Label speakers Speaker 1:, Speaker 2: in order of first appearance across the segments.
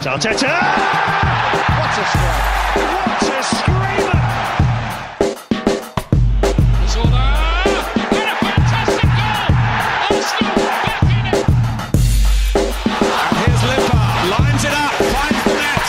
Speaker 1: Arteta! What a strike! What a screamer! Zola! And a fantastic goal! Arsenal back in it! And here's Limpar, lines it up, finds the net.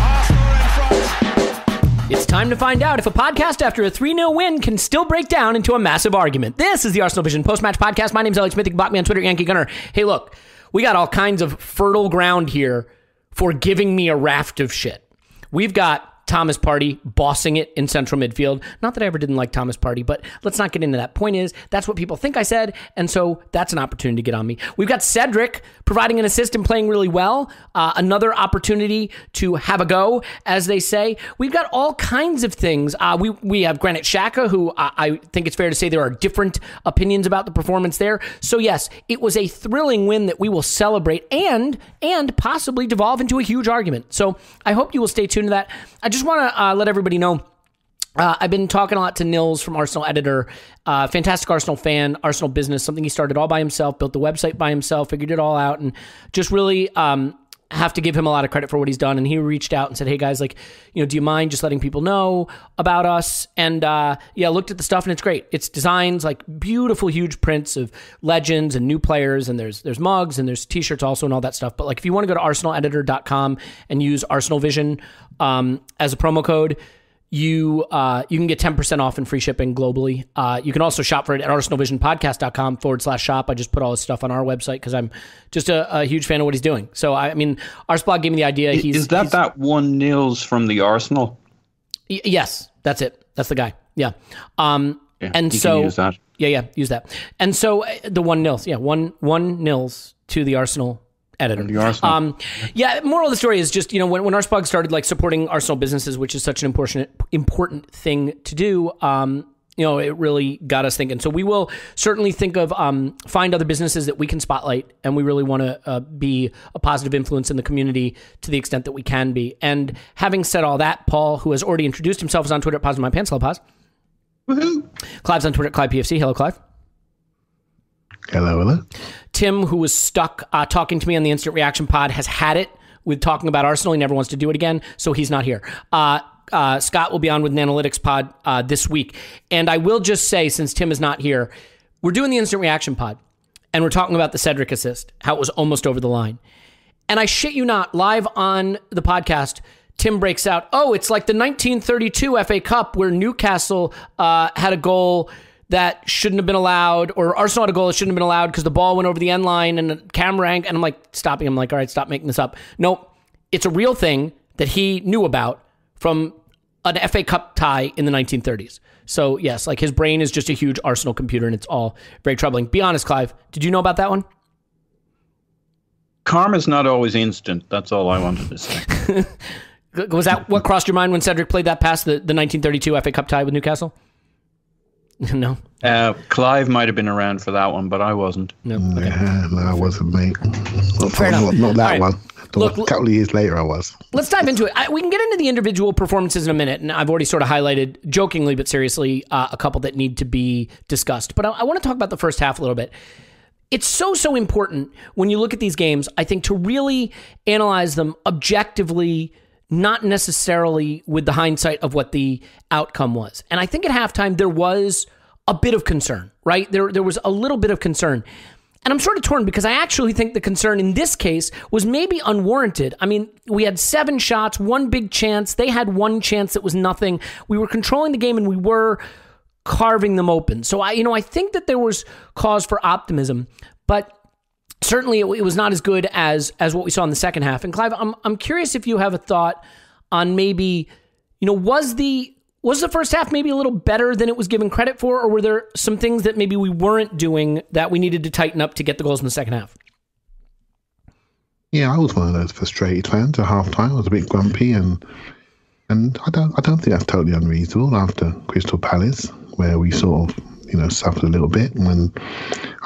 Speaker 1: Arsenal in front.
Speaker 2: It's time to find out if a podcast after a 3-0 win can still break down into a massive argument. This is the Arsenal Vision post-match podcast. My name's Elliot Smith. You can block me on Twitter, Yankee Gunner. Hey, look, we got all kinds of fertile ground here for giving me a raft of shit. We've got Thomas Partey bossing it in central midfield. Not that I ever didn't like Thomas Partey, but let's not get into that. Point is, that's what people think I said, and so that's an opportunity to get on me. We've got Cedric providing an assist and playing really well. Another opportunity to have a go, as they say. We've got all kinds of things. We have Granit Xhaka, who I think it's fair to say there are different opinions about the performance there. So yes, it was a thrilling win that we will celebrate and possibly devolve into a huge argument. So I hope you will stay tuned to that. I just want to let everybody know, I've been talking a lot to Nils from Arsenal Editor, fantastic Arsenal fan, Arsenal business, something he started all by himself, built the website by himself, figured it all out, and just really have to give him a lot of credit for what he's done. And he reached out and said, hey guys, like, do you mind just letting people know about us? And looked at the stuff and it's great. It's designs, like beautiful, huge prints of legends and new players. And there's mugs and there's t-shirts also and all that stuff. But like, if you want to go to arsenaleditor.com and use Arsenal Vision as a promo code, you can get 10% off and free shipping globally. You can also shop for it at arsenalvisionpodcast.com/shop. I just put all this stuff on our website because I'm just a huge fan of what he's doing. So, I mean, Arsblog gave me the idea.
Speaker 3: Is that one Nils from the Arsenal?
Speaker 2: Yes, that's it. That's the guy. Yeah. And
Speaker 3: you
Speaker 2: so
Speaker 3: can use that.
Speaker 2: Yeah, use that. And so the one Nils, one Nils to the Arsenal Editor. Moral of the story is just, when Arsblog started like supporting Arsenal businesses, which is such an important thing to do, it really got us thinking. So we will certainly think of find other businesses that we can spotlight, and we really want to be a positive influence in the community to the extent that we can be. And having said all that, Paul, who has already introduced himself, is on Twitter at Pause My Pants. Hello, Pause.
Speaker 4: Woohoo!
Speaker 2: Clive's on Twitter at Clive PFC. Hello, Clive.
Speaker 4: Hello.
Speaker 2: Tim, who was stuck talking to me on the Instant Reaction Pod, has had it with talking about Arsenal. He never wants to do it again, so he's not here. Scott will be on with an Analytics Pod this week. And I will just say, since Tim is not here, we're doing the Instant Reaction Pod, and we're talking about the Cedric assist, how it was almost over the line. And I shit you not, live on the podcast, Tim breaks out, it's like the 1932 FA Cup where Newcastle had a goal that shouldn't have been allowed, or Arsenal had a goal that shouldn't have been allowed because the ball went over the end line and the camera angle, and I'm like stopping him, like, all right, stop making this up. Nope, it's a real thing that he knew about from an FA Cup tie in the 1930s. So yes, like his brain is just a huge Arsenal computer, and it's all very troubling. Be honest, Clive, did you know about that one?
Speaker 3: Karma's not always instant. That's all I wanted to say.
Speaker 2: Was that what crossed your mind when Cedric played that pass, the 1932 FA Cup tie with Newcastle? No.
Speaker 3: Clive might have been around for that one, but I wasn't.
Speaker 2: No, okay.
Speaker 4: No, I wasn't, mate. Not that
Speaker 2: right.
Speaker 4: one.
Speaker 2: Look,
Speaker 4: a couple of years later, I was.
Speaker 2: Let's dive into it. We can get into the individual performances in a minute, and I've already sort of highlighted, jokingly but seriously, a couple that need to be discussed. But I want to talk about the first half a little bit. It's so important when you look at these games, I think, to really analyze them objectively, not necessarily with the hindsight of what the outcome was. And I think at halftime, there was a bit of concern, right? There was a little bit of concern. And I'm sort of torn because I actually think the concern in this case was maybe unwarranted. I mean, we had 7 shots, 1 big chance. They had 1 chance that was nothing. We were controlling the game and we were carving them open. So I think that there was cause for optimism, but certainly it was not as good as what we saw in the second half. And Clive, I'm curious if you have a thought on maybe, was the first half maybe a little better than it was given credit for, or were there some things that maybe we weren't doing that we needed to tighten up to get the goals in the second half?
Speaker 4: Yeah, I was one of those frustrated fans at halftime. I was a bit grumpy, and I don't think that's totally unreasonable after Crystal Palace, where we sort of suffered a little bit. When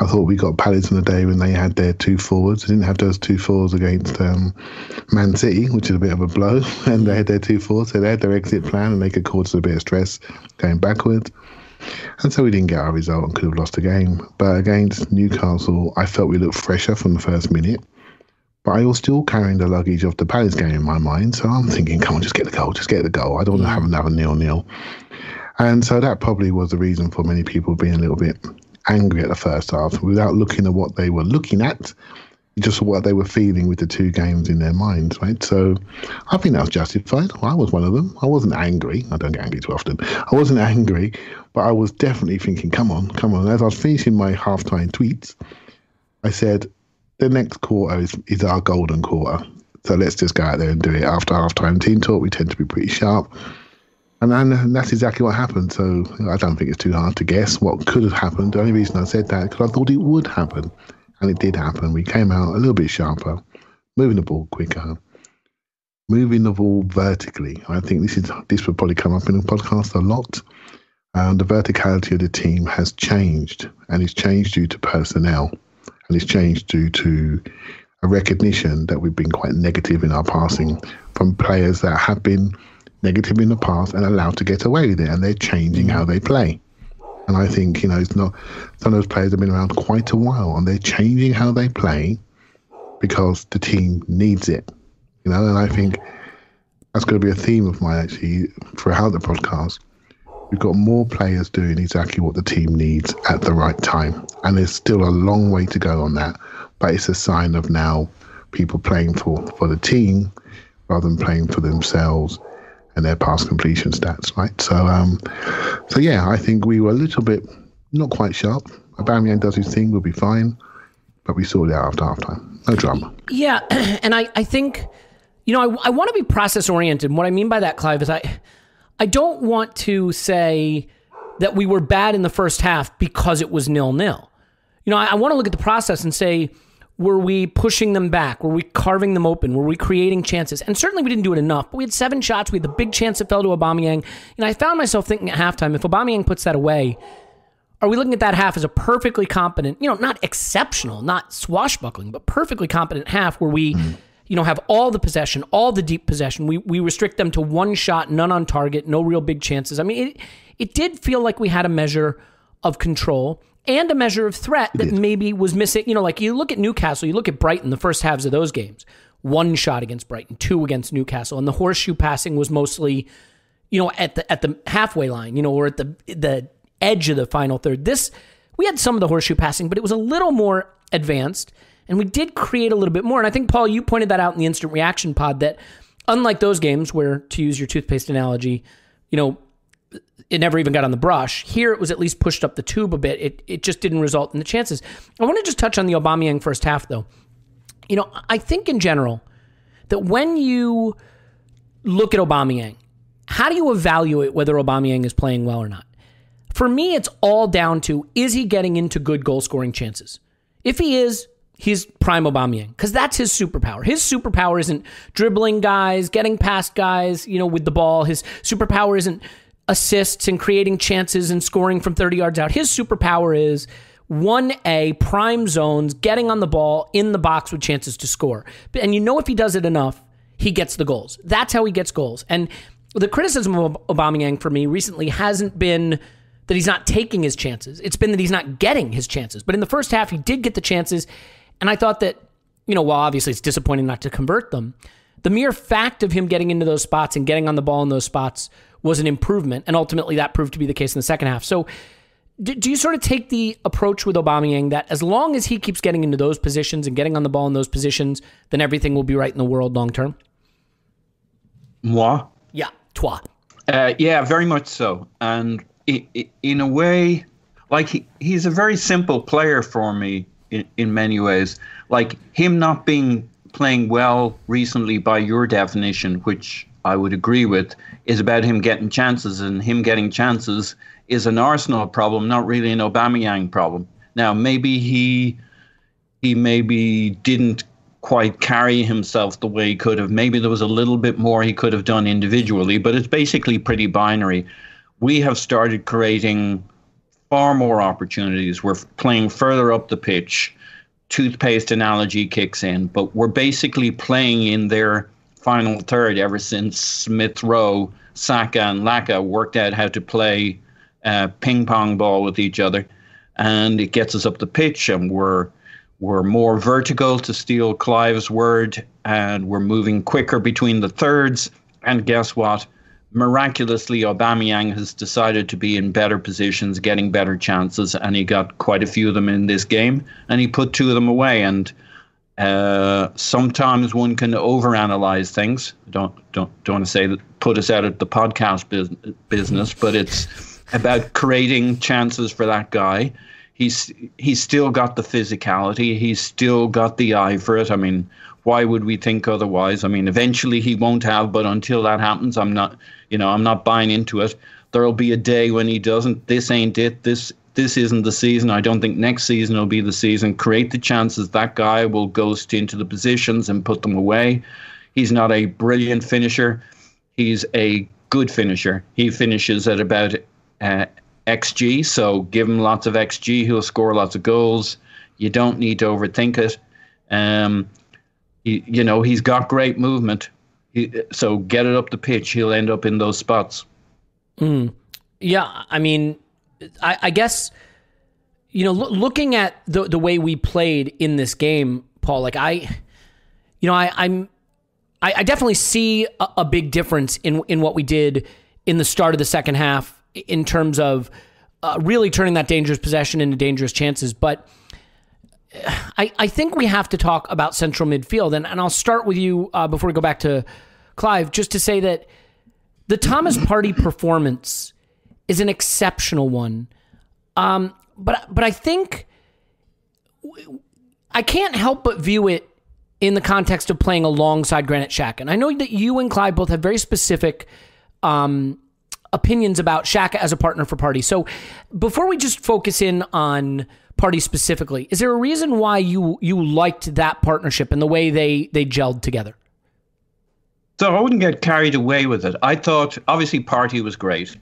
Speaker 4: I thought we got Palace in the day when they had their 2 forwards. They didn't have those 2 forwards against Man City, which is a bit of a blow. And they had their 2 forwards, so they had their exit plan, and they could cause a bit of stress going backwards. And so we didn't get our result and could have lost the game. But against Newcastle, I felt we looked fresher from the first minute. But I was still carrying the luggage of the Palace game in my mind. So I'm thinking, come on, just get the goal. Just get the goal. I don't want to have another 0-0. And so that probably was the reason for many people being a little bit angry at the first half without looking at what they were looking at, just what they were feeling with the two games in their minds, right? So I think that was justified. I was one of them. I wasn't angry. I don't get angry too often. I wasn't angry, but I was definitely thinking, come on. As I was finishing my halftime tweets, I said, the next quarter is our golden quarter. So let's just go out there and do it. After halftime team talk, we tend to be pretty sharp. And that's exactly what happened. So I don't think it's too hard to guess what could have happened. The only reason I said that is because I thought it would happen. And it did happen. We came out a little bit sharper, moving the ball quicker, moving the ball vertically. I think this will probably come up in the podcast a lot. The verticality of the team has changed, and it's changed due to personnel. And it's changed due to a recognition that we've been quite negative in our passing from players that have been negative in the past and allowed to get away with it, and they're changing how they play. And I think, it's not, some of those players have been around quite a while, and they're changing how they play because the team needs it. And I think that's going to be a theme of mine actually throughout the podcast. We've got more players doing exactly what the team needs at the right time. And there's still a long way to go on that. But it's a sign of now people playing for the team rather than playing for themselves and their pass completion stats, right? So yeah, I think we were a little bit not quite sharp. Aubameyang does his thing, we'll be fine. But we sorted it out after halftime. No drama.
Speaker 2: Yeah, and I think, I want to be process-oriented. And what I mean by that, Clive, is I don't want to say that we were bad in the first half because it was 0-0. I want to look at the process and say, were we pushing them back? Were we carving them open? Were we creating chances? And certainly we didn't do it enough, but we had 7 shots. We had the big chance that fell to Aubameyang. And I found myself thinking at halftime, if Aubameyang puts that away, are we looking at that half as a perfectly competent, not exceptional, not swashbuckling, but perfectly competent half where we... have all the possession, all the deep possession. We restrict them to 1 shot, none on target, no real big chances. I mean, it did feel like we had a measure of control and a measure of threat that maybe was missing. Like you look at Newcastle, you look at Brighton, the first halves of those games, 1 shot against Brighton, 2 against Newcastle, and the horseshoe passing was mostly, at the halfway line, or at the edge of the final third. We had some of the horseshoe passing, but it was a little more advanced. And we did create a little bit more. And I think, Paul, you pointed that out in the instant reaction pod that unlike those games where, to use your toothpaste analogy, it never even got on the brush. Here it was at least pushed up the tube a bit. It just didn't result in the chances. I want to just touch on the Aubameyang first half, though. I think in general that when you look at Aubameyang, how do you evaluate whether Aubameyang is playing well or not? For me, it's all down to, is he getting into good goal-scoring chances? If he is, he's prime Aubameyang, because that's his superpower. His superpower isn't dribbling guys, getting past guys, with the ball. His superpower isn't assists and creating chances and scoring from 30 yards out. His superpower is 1A, prime zones, getting on the ball in the box with chances to score. And if he does it enough, he gets the goals. That's how he gets goals. And the criticism of Aubameyang for me recently hasn't been that he's not taking his chances. It's been that he's not getting his chances. But in the first half, he did get the chances. And I thought that, while obviously it's disappointing not to convert them, the mere fact of him getting into those spots and getting on the ball in those spots was an improvement. And ultimately that proved to be the case in the second half. So do you sort of take the approach with Aubameyang that as long as he keeps getting into those positions and getting on the ball in those positions, then everything will be right in the world long term?
Speaker 3: Moi?
Speaker 2: Yeah, toi.
Speaker 3: Yeah, very much so. And in a way, like he's a very simple player for me in many ways. Like him not playing well recently by your definition, which I would agree with, is about him getting chances, and him getting chances is an Arsenal problem, not really an Aubameyang problem. Now, maybe he maybe didn't quite carry himself the way he could have. Maybe there was a little bit more he could have done individually, but it's basically pretty binary. We have started creating far more opportunities. We're playing further up the pitch. Toothpaste analogy kicks in, but we're basically playing in their final third ever since Smith Rowe, Saka and Laka worked out how to play ping pong ball with each other, and it gets us up the pitch, and we're We're more vertical, to steal Clive's word, and we're moving quicker between the thirds. And guess what? Miraculously, Aubameyang has decided to be in better positions, getting better chances, and he got quite a few of them in this game, and he put 2 of them away. And sometimes one can overanalyze things. Don't want to say that, put us out of the podcast business, but it's about creating chances for that guy. He's still got the physicality. He's still got the eye for it. I mean, why would we think otherwise? I mean, eventually he won't have, but until that happens, I'm not buying into it. There'll be a day when he doesn't. This ain't it. This isn't the season. I don't think next season will be the season. Create the chances. That guy will ghost into the positions and put them away. He's not a brilliant finisher. He's a good finisher. He finishes at about XG, so give him lots of XG, he'll score lots of goals. You don't need to overthink it. He's got great movement, so get it up the pitch, he'll end up in those spots.
Speaker 2: Yeah, I mean, I guess, looking at the way we played in this game, Paul, like I definitely see a big difference in what we did in the start of the second half, in terms of really turning that dangerous possession into dangerous chances. But I think we have to talk about central midfield. And I'll start with you before we go back to Clive, just to say that the Thomas Partey performance is an exceptional one. But I think I can't help but view it in the context of playing alongside Granit Xhaka. And I know that you and Clive both have very specific opinions about Xhaka as a partner for Partey. So before we just focus in on Partey specifically, is there a reason why you liked that partnership and the way they gelled together?
Speaker 3: So I wouldn't get carried away with it. I thought, obviously, Partey was great.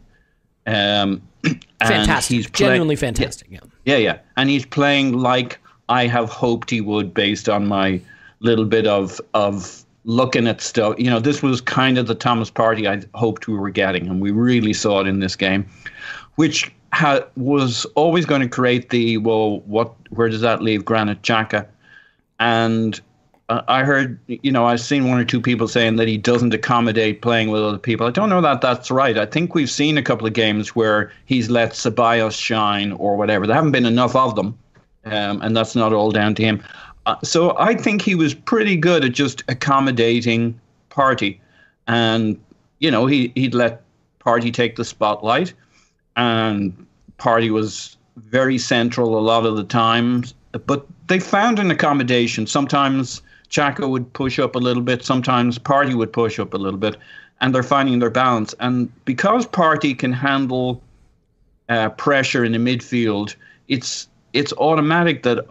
Speaker 2: Fantastic. Genuinely fantastic.
Speaker 3: Yeah. And he's playing like I have hoped he would, based on my little bit of looking at stuff. This was kind of the Thomas Partey I hoped we were getting, and we really saw it in this game, which was always going to create where does that leave Granit Xhaka? And I heard, I've seen 1 or 2 people saying that he doesn't accommodate playing with other people. I don't know that that's right. I think we've seen a couple of games where he's let Ceballos shine or whatever. There haven't been enough of them, and that's not all down to him. So I think he was pretty good at just accommodating Partey. And, he'd let Partey take the spotlight. And Partey was very central a lot of the times. But they found an accommodation. Sometimes Xhaka would push up a little bit. Sometimes Partey would push up a little bit. And they're finding their balance. And because Partey can handle pressure in the midfield, it's automatic that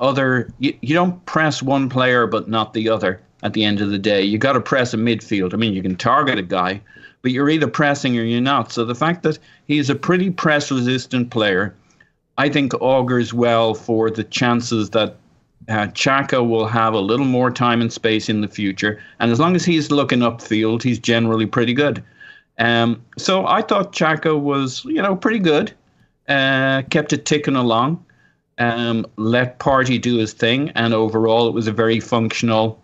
Speaker 3: you don't press one player but not the other at the end of the day. You got to press a midfield. I mean, you can target a guy, but you're either pressing or you're not. So the fact that he's a pretty press-resistant player, I think augurs well for the chances that Xhaka will have a little more time and space in the future. And as long as he's looking upfield, he's generally pretty good. So I thought Xhaka was, pretty good. Kept it ticking along. Let Partey do his thing, and overall it was a very functional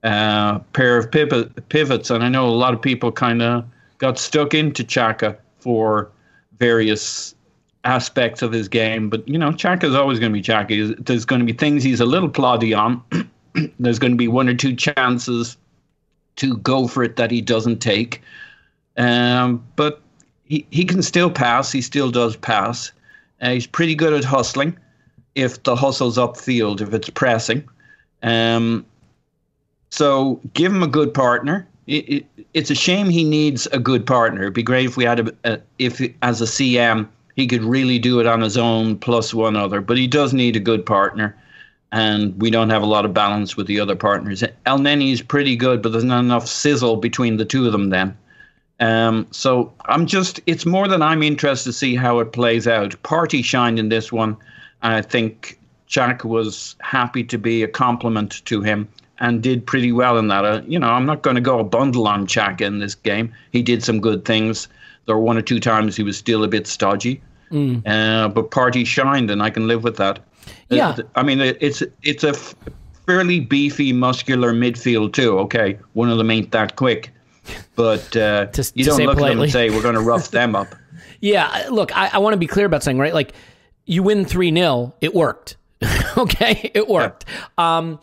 Speaker 3: pair of pivots. And I know a lot of people kind of got stuck into Xhaka for various aspects of his game, but Xhaka is always going to be Xhaka. There's going to be things he's a little ploddy on. There's going to be 1 or 2 chances to go for it that he doesn't take, but he can still pass. He still does pass. He's pretty good at hustling. If the hustle's upfield, if it's pressing. So give him a good partner. It's a shame he needs a good partner. It'd be great if we had if as a CM, he could really do it on his own plus one other. But he does need a good partner. And we don't have a lot of balance with the other partners. El Neni's pretty good, but there's not enough sizzle between the two of them then. So it's more that I'm interested to see how it plays out. Partey shined in this one. And I think Xhaka was happy to be a compliment to him and did pretty well in that. I'm not going to go a bundle on Xhaka in this game. He did some good things. There were 1 or 2 times he was still a bit stodgy. But Partey shined, and I can live with that.
Speaker 2: Yeah.
Speaker 3: I mean, it's a fairly beefy, muscular midfield too. Okay, one of them ain't that quick, but you don't look at them and say we're going to rough them up.
Speaker 2: Yeah, look, I want to be clear about something, right? Like, you win 3-0, it worked. Okay, it worked. Yeah.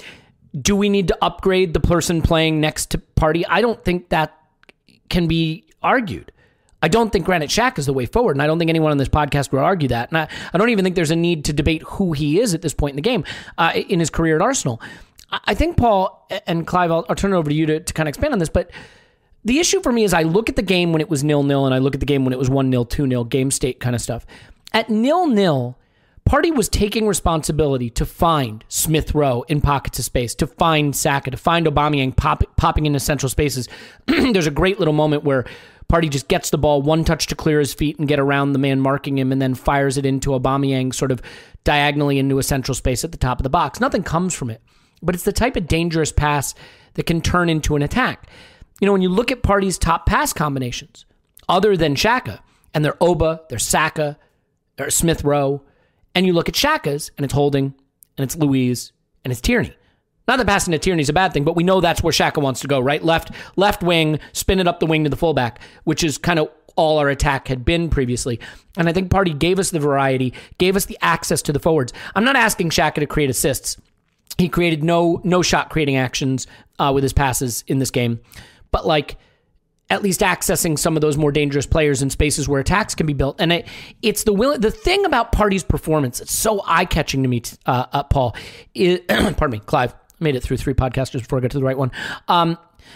Speaker 2: Do we need to upgrade the person playing next to Partey? I don't think that can be argued. I don't think Granit Xhaka is the way forward, and I don't think anyone on this podcast will argue that. And I don't even think there's a need to debate who he is at this point in the game, in his career at Arsenal. I think, Paul and Clive, I'll turn it over to you to kind of expand on this, but the issue for me is I look at the game when it was 0-0, and I look at the game when it was 1-0, 2-0, game state kind of stuff. At 0-0, Partey was taking responsibility to find Smith Rowe in pockets of space, to find Saka, to find Aubameyang popping into central spaces. There's a great little moment where Partey just gets the ball, one touch to clear his feet and get around the man marking him, and then fires it into Aubameyang sort of diagonally into a central space at the top of the box. Nothing comes from it, but it's the type of dangerous pass that can turn into an attack. You know, when you look at Partey's top pass combinations, other than Xhaka, and they're Oba, they're Saka, or Smith Rowe, and you look at Xhaka's, and it's Holding, and it's Luiz, and it's Tierney. Not that passing to Tierney is a bad thing, but we know that's where Xhaka wants to go, right? Left wing, spin it up the wing to the fullback, which is kind of all our attack had been previously. And I think Partey gave us the variety, gave us the access to the forwards. I'm not asking Xhaka to create assists. He created no shot creating actions with his passes in this game, but like at least accessing some of those more dangerous players in spaces where attacks can be built. And it's the thing about Partey's performance. It's so eye-catching to me, Paul. Pardon me, Clive. Made it through 3 podcasters before I got to the right one.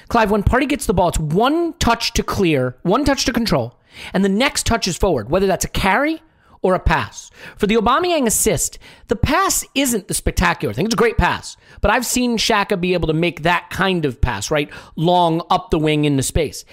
Speaker 2: Clive, when Partey gets the ball, it's one touch to clear, one touch to control, and the next touch is forward, whether that's a carry or a pass. For the Aubameyang assist, the pass isn't the spectacular thing. It's a great pass, but I've seen Xhaka be able to make that kind of pass, right? Long up the wing into space.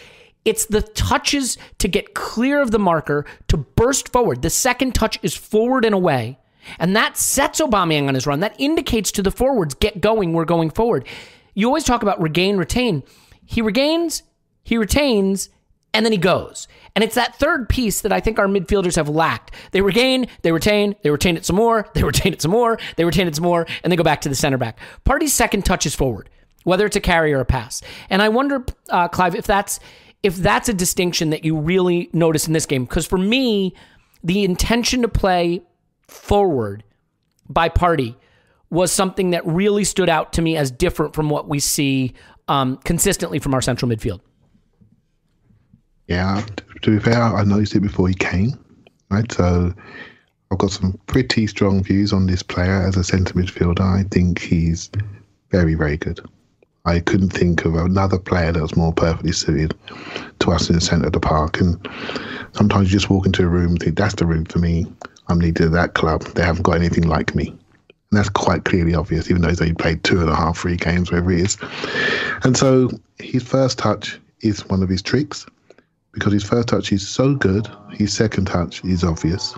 Speaker 2: It's the touches to get clear of the marker, to burst forward. The second touch is forward and away, and that sets Aubameyang on his run. That indicates to the forwards, get going, we're going forward. You always talk about regain, retain. He regains, he retains, and then he goes. And it's that third piece that I think our midfielders have lacked. They regain, they retain it some more, they retain it some more, they retain it some more, and they go back to the center back. Partey's second touch is forward, whether it's a carry or a pass. And I wonder, Clive, if that's a distinction that you really notice in this game. Because for me, the intention to play forward by Partey was something that really stood out to me as different from what we see consistently from our central midfield.
Speaker 4: Yeah, to be fair, I noticed it before he came, right? So I've got some pretty strong views on this player as a centre midfielder. I think he's very, very good. I couldn't think of another player that was more perfectly suited to us in the centre of the park. And sometimes you just walk into a room and think, that's the room for me. I'm needed at that club. They haven't got anything like me. And that's quite clearly obvious, even though he's only played 2.5, 3 games, wherever it is. And so his first touch is one of his tricks, because his first touch is so good, his second touch is obvious.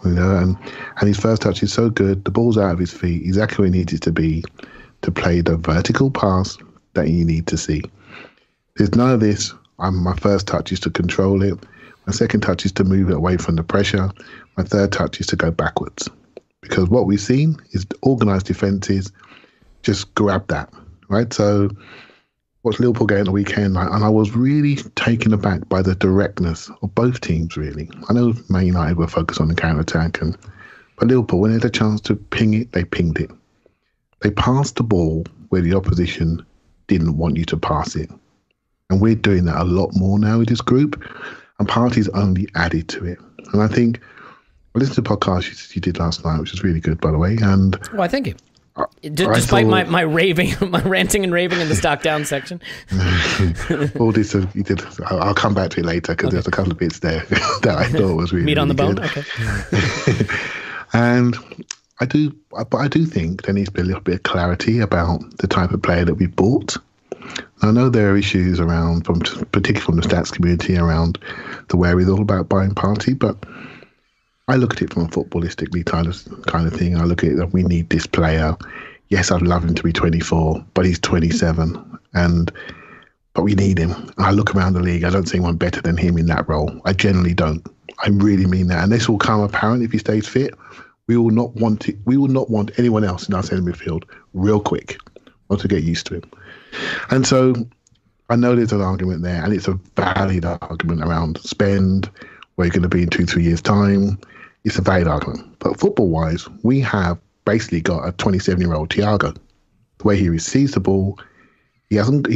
Speaker 4: You know, and his first touch is so good, the ball's out of his feet, exactly where he needs it to be to play the vertical pass that you need to see. There's none of this, my first touch is to control it, my second touch is to move it away from the pressure, my third touch is to go backwards. Because what we've seen is organised defences just grab that, right? So watched Liverpool game the weekend, and I was really taken aback by the directness of both teams, really. I know Man United were focused on the counter-attack, but Liverpool, when they had a chance to ping it, they pinged it. They passed the ball where the opposition didn't want you to pass it. And we're doing that a lot more now with this group, and Partey's only added to it. And I think, I listened to the podcast you did last night, which was really good, by the way. And
Speaker 2: well, thank you. Despite my raving, my ranting and raving in the stock down section.
Speaker 4: All this, you did. I'll come back to it later because there's a couple of bits there that I thought was really
Speaker 2: meat on the bone.
Speaker 4: Good.
Speaker 2: Okay.
Speaker 4: And I do think there needs to be a little bit of clarity about the type of player that we bought. I know there are issues around, particularly from the stats community, around the wherewithal about buying Partey, but I look at it from a footballistically kind of thing. I look at it that we need this player. Yes, I'd love him to be 24, but he's 27, but we need him. I look around the league, I don't see anyone better than him in that role. I generally don't. I really mean that. And this will come apparent if he stays fit we will not want it. We will not want anyone else in our centre midfield real quick. Want to get used to him. And so I know there's an argument there, and it's a valid argument around spend, where you're going to be in 2-3 years' time. It's a valid argument. But football-wise, we have basically got a 27-year-old Thiago. The way he receives the ball, he hasn't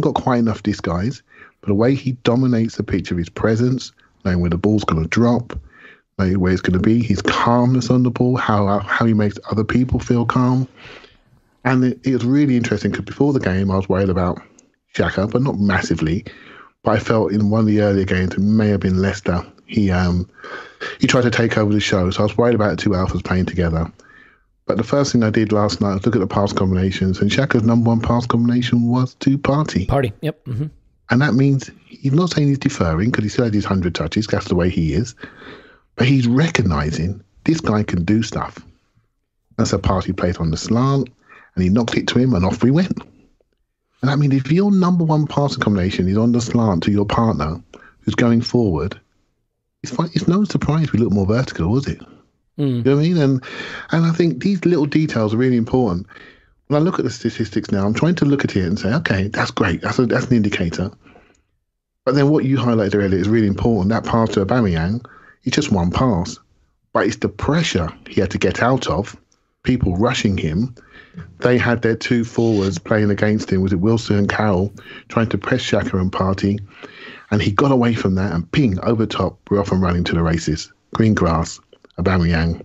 Speaker 4: got quite enough disguise, but the way he dominates the pitch of his presence, knowing where the ball's going to drop, knowing where it's going to be, his calmness on the ball, how he makes other people feel calm. And it was really interesting because before the game, I was worried about Xhaka, but not massively. But I felt in one of the earlier games, it may have been Leicester, he tried to take over the show. So I was worried about the two alphas playing together. But the first thing I did last night was look at the pass combinations, and Xhaka's number one pass combination was to Partey.
Speaker 2: Yep. Mm-hmm.
Speaker 4: And that means he's not saying he's deferring because he still had his 100 touches. That's the way he is. But he's recognising this guy can do stuff. That's a Partey played on the slant, and he knocked it to him, and off we went. And I mean, if your number one passing combination is on the slant to your partner who's going forward, it's no surprise we look more vertical, was it? You know what I mean? And I think these little details are really important. When I look at the statistics now, I'm trying to look at it and say, okay, that's great. That's an indicator. But then what you highlighted earlier is really important. That pass to Aubameyang, it's just one pass. But it's the pressure he had to get out of, people rushing him. They had their two forwards playing against him. Was it Wilson and Carroll trying to press Xhaka and Partey? And he got away from that and ping, over top, we're off and running to the races. Green grass, Aubameyang.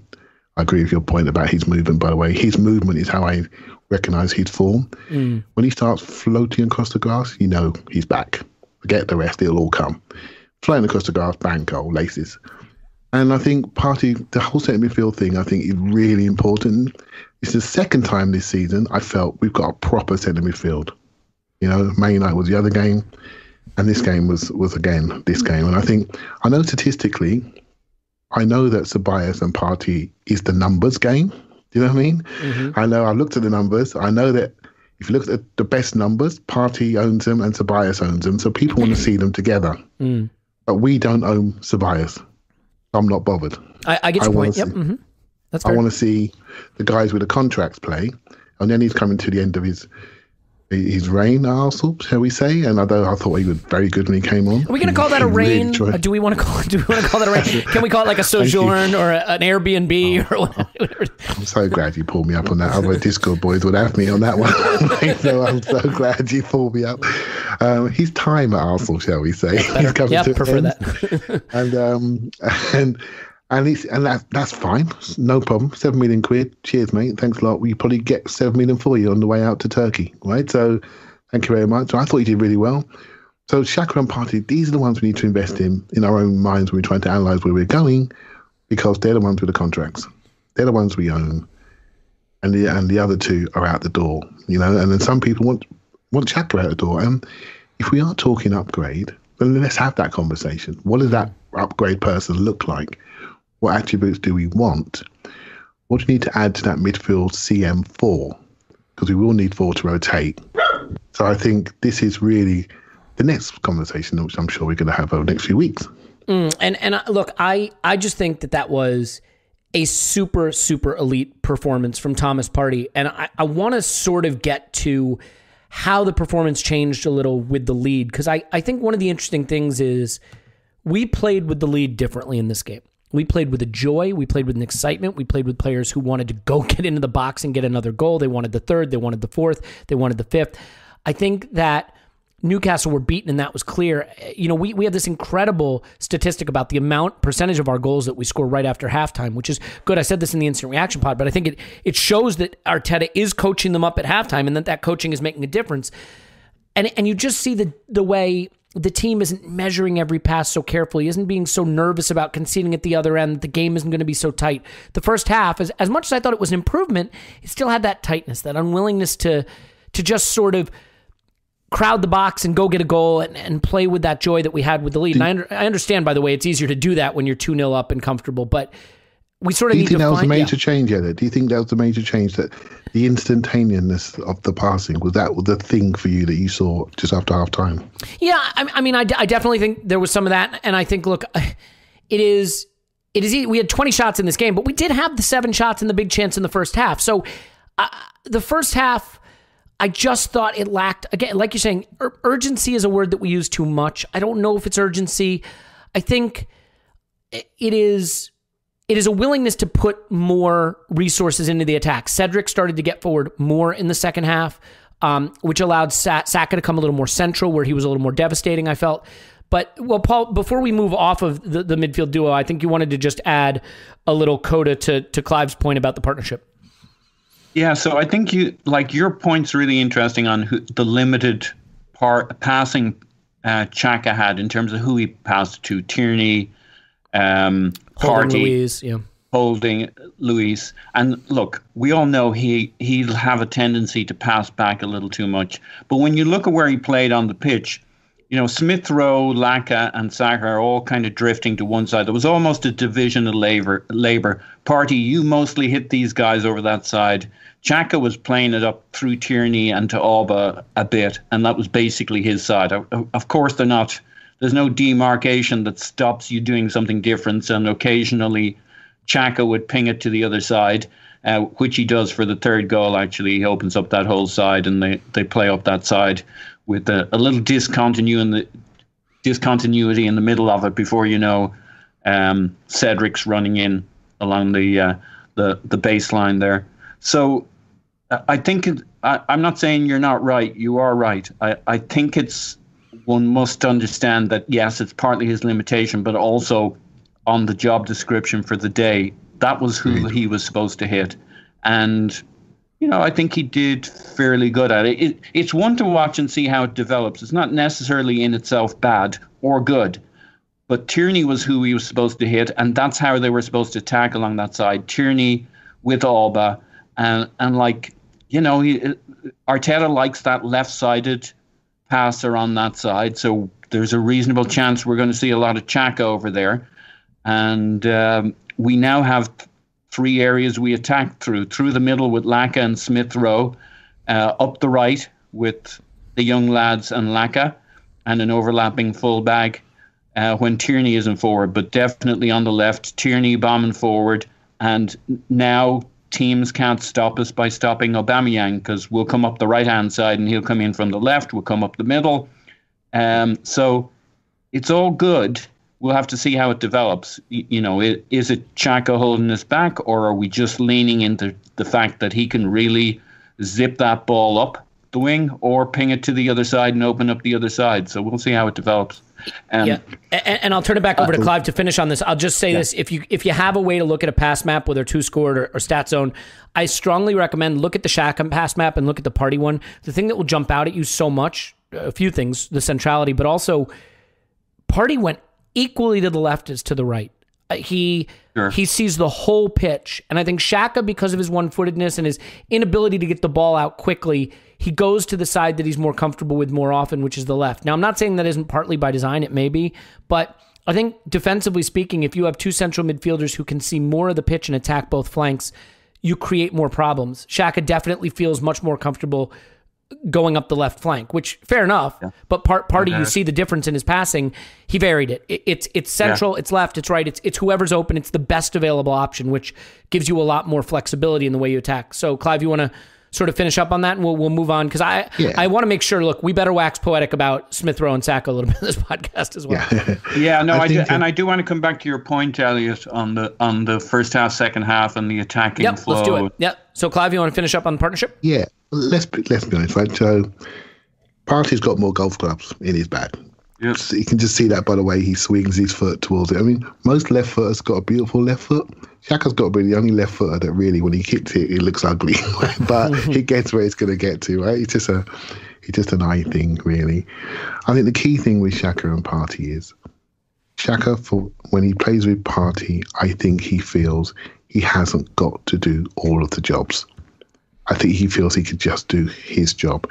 Speaker 4: I agree with your point about his movement, by the way. His movement is how I recognise his form. When he starts floating across the grass, you know he's back. Forget the rest, it'll all come. Flying across the grass, bang, goal, laces. And I think Partey, the whole centre midfield thing, I think is really important. It's the second time this season I felt we've got a proper centre midfield. You know, Man United was the other game, and this game was again this game. And I know statistically, I know that Ceballos and Partey is the numbers game. Do you know what I mean? Mm-hmm. I know, I've looked at the numbers. I know that if you look at the best numbers, Partey owns them and Ceballos owns them. So people want to see them together. But we don't own Ceballos. I'm not bothered.
Speaker 2: I get your point. Yep. That's fair.
Speaker 4: I want to see the guys with the contracts play, and then he's coming to the end of his reign at Arsenal, shall we say? And I thought he was very good when he came on.
Speaker 2: Are we going to call that a reign? Really do we want to call that a reign? Can we call it like a sojourn or an Airbnb or whatever?
Speaker 4: I'm so glad you pulled me up on that. Other Discord boys would have me on that one. So I'm so glad you pulled me up. His time at Arsenal, shall we say? He's coming to
Speaker 2: prefer
Speaker 4: end.
Speaker 2: That.
Speaker 4: And that's fine, no problem. £7 million. Cheers, mate. Thanks a lot. We probably get 7 million for you on the way out to Turkey, right? So thank you very much. So I thought you did really well. So Xhaka and Partey, these are the ones we need to invest in our own minds when we're trying to analyse where we're going, because they're the ones with the contracts. They're the ones we own, and the other two are out the door. You know, and then some people want Xhaka out the door. And if we are talking upgrade, then let's have that conversation. What does that upgrade person look like? What attributes do we want? What do you need to add to that midfield CM4? Because we will need 4 to rotate. So I think this is really the next conversation, which I'm sure we're going to have over the next few weeks.
Speaker 2: And look, I just think that was a super, super elite performance from Thomas Partey. And I want to sort of get to how the performance changed a little with the lead. Because I think one of the interesting things is we played with the lead differently in this game. We played with a joy. We played with an excitement. We played with players who wanted to go get into the box and get another goal. They wanted the third. They wanted the fourth. They wanted the fifth. I think that Newcastle were beaten, and that was clear. You know, we have this incredible statistic about the percentage of our goals that we score right after halftime, which is good. I said this in the instant reaction pod, but I think it shows that Arteta is coaching them up at halftime, and that coaching is making a difference. And you just see the way the team isn't measuring every pass so carefully, isn't being so nervous about conceding at the other end, the game isn't going to be so tight. The first half, as much as I thought it was an improvement, it still had that tightness, that unwillingness to just sort of crowd the box and go get a goal and play with that joy that we had with the lead. And I understand, by the way, it's easier to do that when you're 2-0 up and comfortable, but we sort of need to find...
Speaker 4: Do you think that was a major change, Elliot? Do you think that was the major change, that the instantaneousness of the passing, was that the thing for you that you saw just after half time?
Speaker 2: Yeah, I mean, I definitely think there was some of that. And I think, look, it is it is. We had 20 shots in this game, but we did have the 7 shots and the big chance in the first half. So the first half, I just thought it lacked, again, like you're saying, urgency is a word that we use too much. I don't know if it's urgency. I think it is a willingness to put more resources into the attack. Cedric started to get forward more in the second half, which allowed Saka to come a little more central, where he was a little more devastating, I felt. But, well, Paul, before we move off of the midfield duo, I think you wanted to just add a little coda to Clive's point about the partnership.
Speaker 3: Yeah, so I think your point's really interesting on the limited passing Xhaka had in terms of who he passed to. Tierney, Partey, Holding, Luis. And look, we all know he'll have a tendency to pass back a little too much. But when you look at where he played on the pitch, Smith Rowe, Laka, and Saka are all kind of drifting to one side. There was almost a division of labor. Partey, you mostly hit these guys over that side. Xhaka was playing it up through Tierney and to Alba a bit, and that was basically his side. Of course, there's no demarcation that stops you doing something different, and occasionally Xhaka would ping it to the other side, which he does for the third goal, actually. He opens up that whole side, and they play up that side with a little discontinuity in the middle of it before Cedric's running in along the baseline there. So I think I'm not saying you're not right. You are right. I think one must understand that, yes, it's partly his limitation, but also on the job description for the day, that was who he was supposed to hit. And I think he did fairly good at it. It's one to watch and see how it develops. It's not necessarily in itself bad or good, but Tierney was who he was supposed to hit, and that's how they were supposed to attack along that side. Tierney with Alba, and Arteta likes that left-sided passer on that side, so there's a reasonable chance we're going to see a lot of Xhaka over there. And we now have 3 areas we attack through the middle with Laka and Smith Rowe, up the right with the young lads and Laka, and an overlapping fullback when Tierney isn't forward, but definitely on the left, Tierney bombing forward. And now teams can't stop us by stopping Aubameyang, because we'll come up the right-hand side and he'll come in from the left, we'll come up the middle. So it's all good. We'll have to see how it develops. Is it Xhaka holding us back, or are we just leaning into the fact that he can really zip that ball up the wing or ping it to the other side and open up the other side? So we'll see how it develops.
Speaker 2: And I'll turn it back over to Clive to finish on this. I'll just say this. If you have a way to look at a pass map, whether 2 scored or stat zone, I strongly recommend look at the Xhaka pass map and look at the Partey one. The thing that will jump out at you so much, a few things, the centrality, but also Partey went equally to the left as to the right. He sees the whole pitch. And I think Xhaka, because of his one-footedness and his inability to get the ball out quickly, he goes to the side that he's more comfortable with more often, which is the left. Now, I'm not saying that isn't partly by design. It may be. But I think defensively speaking, if you have 2 central midfielders who can see more of the pitch and attack both flanks, you create more problems. Xhaka definitely feels much more comfortable going up the left flank, which fair enough. Yeah. But Partey, you see the difference in his passing. He varied it. It's central, it's left, it's right. It's whoever's open. It's the best available option, which gives you a lot more flexibility in the way you attack. So, Clive, you want to sort of finish up on that, and we'll move on, because I want to make sure. Look, we better wax poetic about Smith Rowe and Saka a little bit in this podcast as well.
Speaker 3: I do want to come back to your point, Elliot, on the first half, second half, and the attacking flow.
Speaker 2: Let's do it. Yep. So, Clive, you want to finish up on the partnership?
Speaker 4: Yeah. Let's be honest, right? So, Partey's got more golf clubs in his bag. Yes. You can just see that by the way he swings his foot towards it. I mean, most left footers got a beautiful left foot. Xhaka's got to be the only left footer that really, when he kicks it, it looks ugly. But he gets where it's going to get to, right? It's just an eye thing, really. I think the key thing with Xhaka and Partey is Xhaka, when he plays with Partey, I think he feels he hasn't got to do all of the jobs. I think he feels he could just do his job.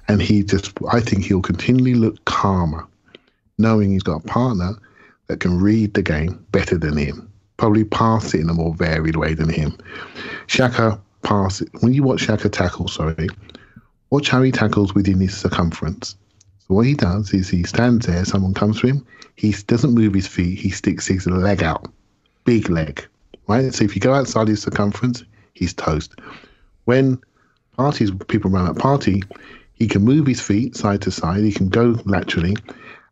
Speaker 4: And I think he'll continually look calmer, knowing he's got a partner that can read the game better than him, probably pass it in a more varied way than him. Xhaka pass it. When you watch Xhaka tackle, watch how he tackles within his circumference. So what he does is he stands there, someone comes to him, he doesn't move his feet, he sticks his leg out. big leg, right? So if you go outside his circumference, he's toast. When people run at Partey, he can move his feet side to side, he can go laterally,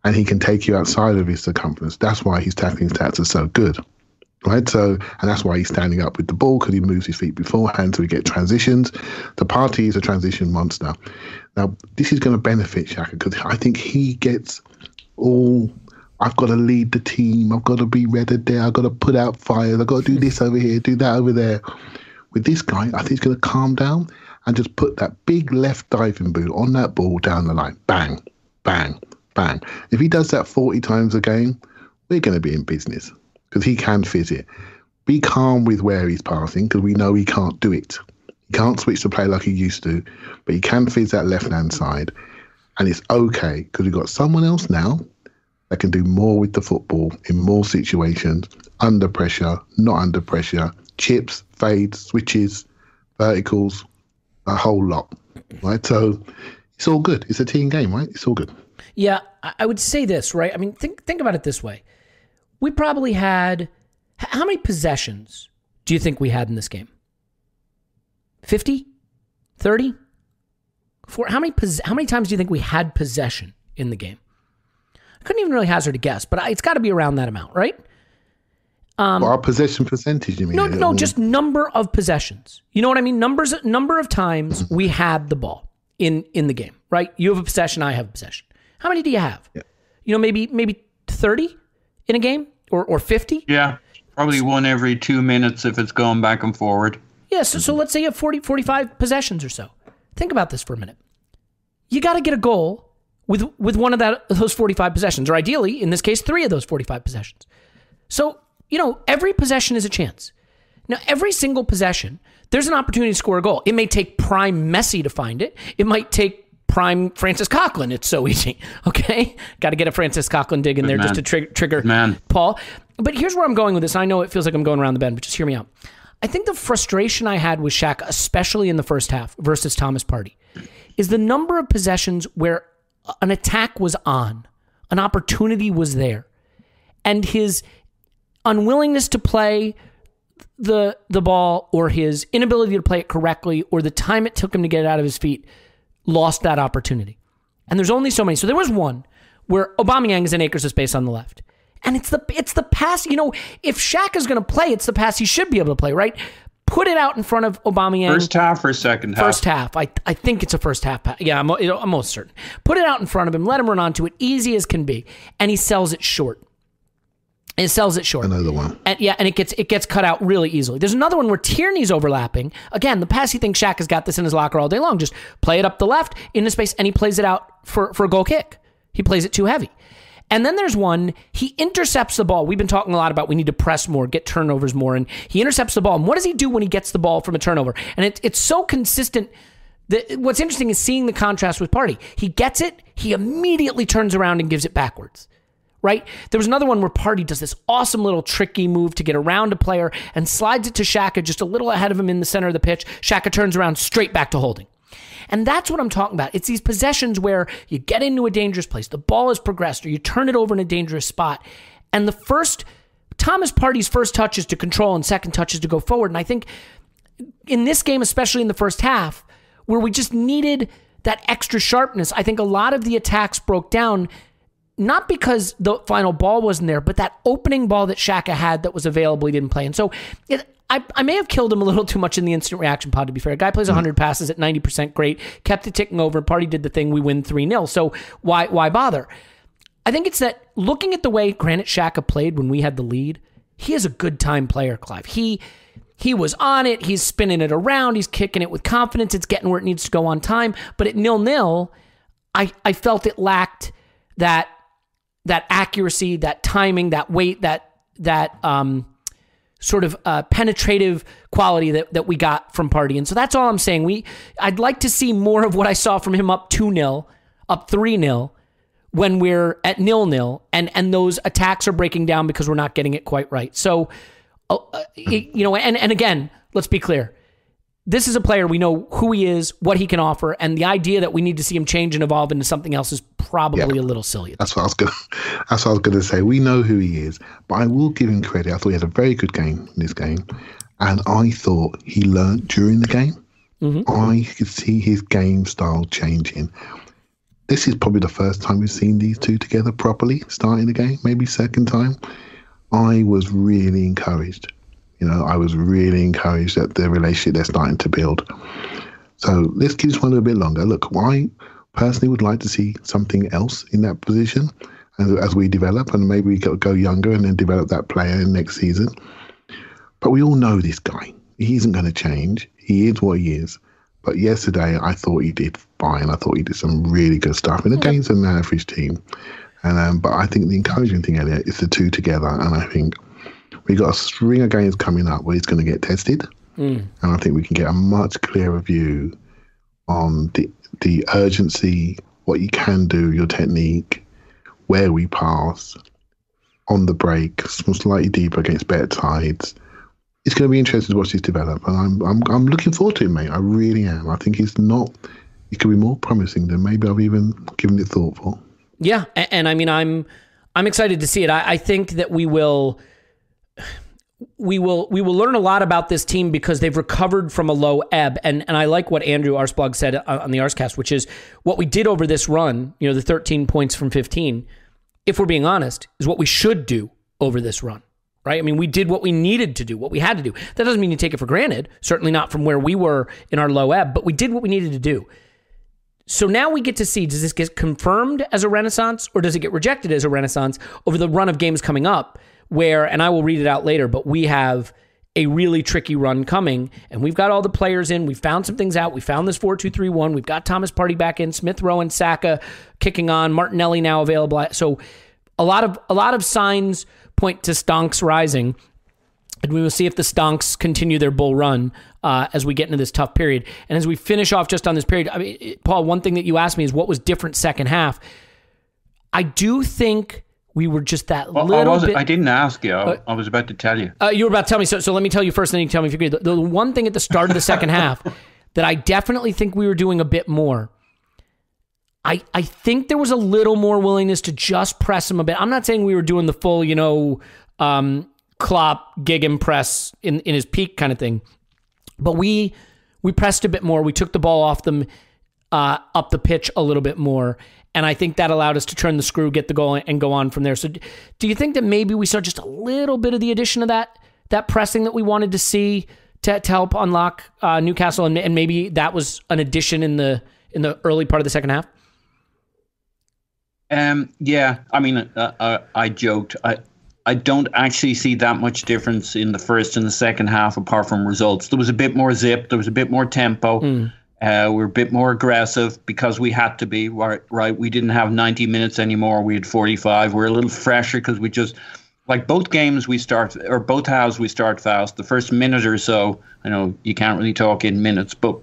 Speaker 4: and he can take you outside of his circumference. That's why his tackling stats are so good, right? So, and that's why he's standing up with the ball, because he moves his feet beforehand, so we get transitions. The Partey is a transition monster. Now, this is going to benefit Xhaka, because I think he gets all, I've got to lead the team, I've got to be ready there, I've got to put out fires, I've got to do this over here, do that over there. With this guy, I think he's going to calm down and just put that big left diving boot on that ball down the line. Bang, bang, bang. If he does that 40 times a game, we're going to be in business, because he can fizz it. Be calm with where he's passing, because we know he can't do it. He can't switch to play like he used to, but he can fizz that left-hand side. And it's okay, because we've got someone else now that can do more with the football in more situations, under pressure, not under pressure, chips, fades, switches, verticals, a whole lot, right? So it's all good. It's a team game, right? It's all good.
Speaker 2: Yeah, I would say this, right? I mean, think about it this way. We probably had, how many possessions do you think we had in this game? 50? 30? How many times do you think we had possession in the game? I couldn't even really hazard a guess, but it's got to be around that amount, right?
Speaker 4: Our possession percentage, you mean?
Speaker 2: No, just number of possessions. You know what I mean? Number of times we had the ball in the game, right? You have a possession, I have a possession. How many do you have? Yeah. You know, maybe 30 in a game or 50?
Speaker 3: Yeah, probably one every 2 minutes if it's going back and forward.
Speaker 2: Yeah, so let's say you have 40, 45 possessions or so. Think about this for a minute. You got to get a goal with one of those 45 possessions, or ideally, in this case, 3 of those 45 possessions. So, you know, every possession is a chance. Now, every single possession, there's an opportunity to score a goal. It may take prime Messi to find it. It might take prime Francis Coughlin. It's so easy, okay? Got to get a Francis Coughlin dig in there just to trigger Paul. But here's where I'm going with this. I know it feels like I'm going around the bend, but just hear me out. I think the frustration I had with Xhaka, especially in the first half versus Thomas Partey, is the number of possessions where an attack was on, an opportunity was there, and his unwillingness to play the ball, or his inability to play it correctly, or the time it took him to get it out of his feet, lost that opportunity. And there's only so many. So there was one where Aubameyang is in acres of space on the left. And it's the pass, you know, if Shaq is going to play, it's the pass he should be able to play, right? Put it out in front of Aubameyang.
Speaker 3: First half or second half?
Speaker 2: First half. I think it's a first half pass. Yeah, I'm almost certain. Put it out in front of him, let him run onto it, easy as can be. And he sells it short.
Speaker 4: Another one.
Speaker 2: And it gets cut out really easily. There's another one where Tierney's overlapping. Again, the pass, he thinks Shaq has got this in his locker all day long. Just play it up the left into space, and he plays it out for a goal kick. He plays it too heavy. And then there's one, he intercepts the ball. We've been talking a lot about we need to press more, get turnovers more, and he intercepts the ball. And what does he do when he gets the ball from a turnover? And it's so consistent. What's interesting is seeing the contrast with Partey. He gets it, he immediately turns around and gives it backwards. Right? There was another one where Partey does this awesome little tricky move to get around a player and slides it to Xhaka just a little ahead of him in the center of the pitch. Xhaka turns around straight back to holding. And that's what I'm talking about. It's these possessions where you get into a dangerous place, the ball is progressed, or you turn it over in a dangerous spot. And Thomas Partey's first touch is to control and second touch is to go forward. And I think in this game, especially in the first half, where we just needed that extra sharpness, I think a lot of the attacks broke down, not because the final ball wasn't there, but that opening ball that Xhaka had that was available, he didn't play. And so I may have killed him a little too much in the instant reaction pod, to be fair. A guy plays 100 passes at 90%, great, kept it ticking over, Partey did the thing, we win 3-0. So why bother? I think it's that looking at the way Granit Xhaka played when we had the lead, he is a good time player, Clive. He was on it, he's spinning it around, he's kicking it with confidence, it's getting where it needs to go on time. But at 0-0, I felt it lacked that accuracy, that timing, that weight, that sort of penetrative quality that we got from Partey. And so that's all I'm saying. I'd like to see more of what I saw from him up 2-0, up 3-0, when we're at 0-0, and those attacks are breaking down because we're not getting it quite right. So, you know, and again, let's be clear. this is a player, we know who he is, what he can offer, and the idea that we need to see him change and evolve into something else is probably a little silly.
Speaker 4: That's what I was going to say. We know who he is, but I will give him credit. I thought he had a very good game in this game, and I thought he learned during the game. I could see his game style changing. This is probably the first time we've seen these two together properly, starting the game, maybe second time. I was really encouraged. I was really encouraged at the relationship they're starting to build. So let's keep this one a little bit longer. Look, I personally would like to see something else in that position as we develop, and maybe we go younger and then develop that player in next season. But we all know this guy. He isn't going to change. He is what he is. But yesterday, I thought he did fine. I thought he did some really good stuff against an average team. And but I think the encouraging thing, Elliot, is the two together. And I think we got a string of games coming up where he's going to get tested. And I think we can get a much clearer view on the urgency, what you can do, your technique, where we pass, on the break, slightly deeper against better sides. It's going to be interesting to watch this develop, and I'm looking forward to it, mate. I really am. I think it could be more promising than maybe I've even given it thought for.
Speaker 2: Yeah, and I mean, I'm excited to see it. I think that we will learn a lot about this team because they've recovered from a low ebb, and I like what Andrew Arsblog said on the Arscast, which is what we did over this run. The 13 points from 15. If we're being honest, is what we should do over this run. Right? I mean, we did what we needed to do, what we had to do. That doesn't mean you take it for granted, certainly not from where we were in our low ebb, but we did what we needed to do. So now we get to see, does this get confirmed as a renaissance or does it get rejected as a renaissance over the run of games coming up where, and I will read it out later, but we have a really tricky run coming and we've got all the players in. We found some things out. We found this 4-2-3-1. We've got Thomas Partey back in, Smith Rowe and Saka kicking on, Martinelli now available. So a lot of signs point to stonks rising, and we will see if the stonks continue their bull run as we get into this tough period. And as we finish off just on this period, I mean, Paul, one thing that you asked me is what was different second half. I do think we were just that little bit...
Speaker 3: I didn't ask you. I was about to tell you.
Speaker 2: You were about to tell me, so let me tell you first, and then you can tell me if you agree. The one thing at the start of the second half that I definitely think we were doing a bit more, I think there was a little more willingness to just press him a bit. I'm not saying we were doing the full, Klopp gegenpress in his peak kind of thing, but we pressed a bit more. We took the ball off them up the pitch a little bit more, and I think that allowed us to turn the screw, get the goal, and go on from there. So do you think that maybe we saw just a little bit of the addition of that pressing that we wanted to see to help unlock Newcastle, and maybe that was an addition in the early part of the second half?
Speaker 3: Yeah, I mean, I joked. I don't actually see that much difference in the first and the second half apart from results. There was a bit more zip. There was a bit more tempo. We were a bit more aggressive because we had to be, right? We didn't have 90 minutes anymore. We had 45. We're a little fresher because we just, like both games we start, or both halves we start fast. The first minute or so, I know you can't really talk in minutes, but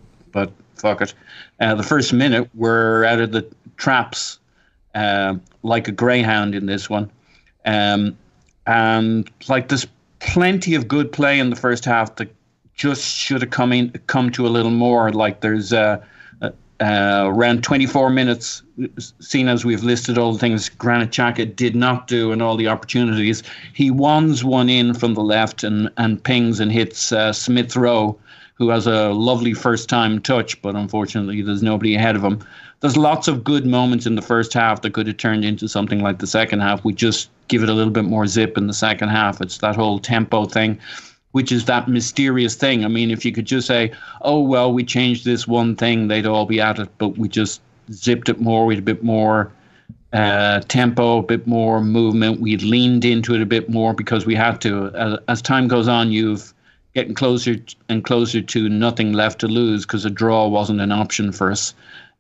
Speaker 3: fuck it. The first minute we're out of the traps like a greyhound in this one. And like there's plenty of good play in the first half that just should have come to a little more. Like there's around 24 minutes, seen as we've listed all the things Granit Xhaka did not do and all the opportunities. He wands one in from the left and pings and hits Smith Rowe, who has a lovely first-time touch, but unfortunately there's nobody ahead of him. There's lots of good moments in the first half that could have turned into something like the second half. We just give it a little bit more zip in the second half. It's that whole tempo thing, which is that mysterious thing. I mean, if you could just say, oh, well, we changed this one thing, they'd all be at it, but we just zipped it more with a bit more tempo, a bit more movement. We leaned into it a bit more because we had to. As time goes on, you've getting closer and closer to nothing left to lose because a draw wasn't an option for us.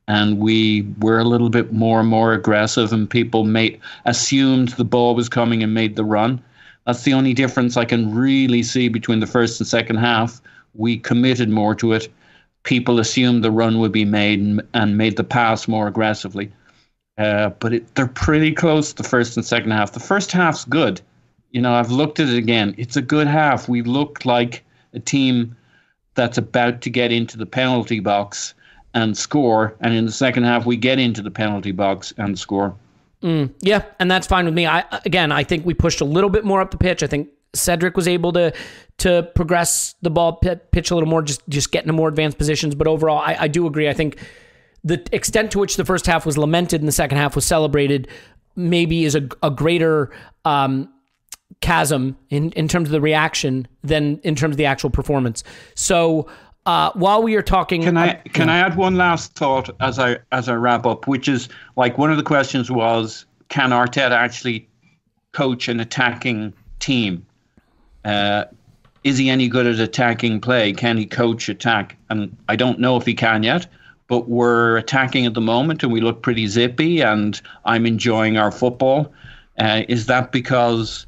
Speaker 3: And we were a little bit more and more aggressive, and people assumed the ball was coming and made the run. That's the only difference I can really see between the first and second half. We committed more to it. People assumed the run would be made and made the pass more aggressively. But they're pretty close, the first and second half. The first half's good. I've looked at it again. It's a good half. We looked like a team that's about to get into the penalty box and score. And in the second half, we get into the penalty box and score.
Speaker 2: Yeah, and that's fine with me. I think we pushed a little bit more up the pitch. I think Cedric was able to progress the ball pitch a little more, just get into more advanced positions. But overall, I do agree. I think the extent to which the first half was lamented and the second half was celebrated maybe is a greater chasm in terms of the reaction than in terms of the actual performance. So while we are talking,
Speaker 3: can I add one last thought as I wrap up, which is like one of the questions was, can Arteta actually coach an attacking team? Is he any good at attacking play? Can he coach attack? And I don't know if he can yet, but we're attacking at the moment and we look pretty zippy and I'm enjoying our football. Is that because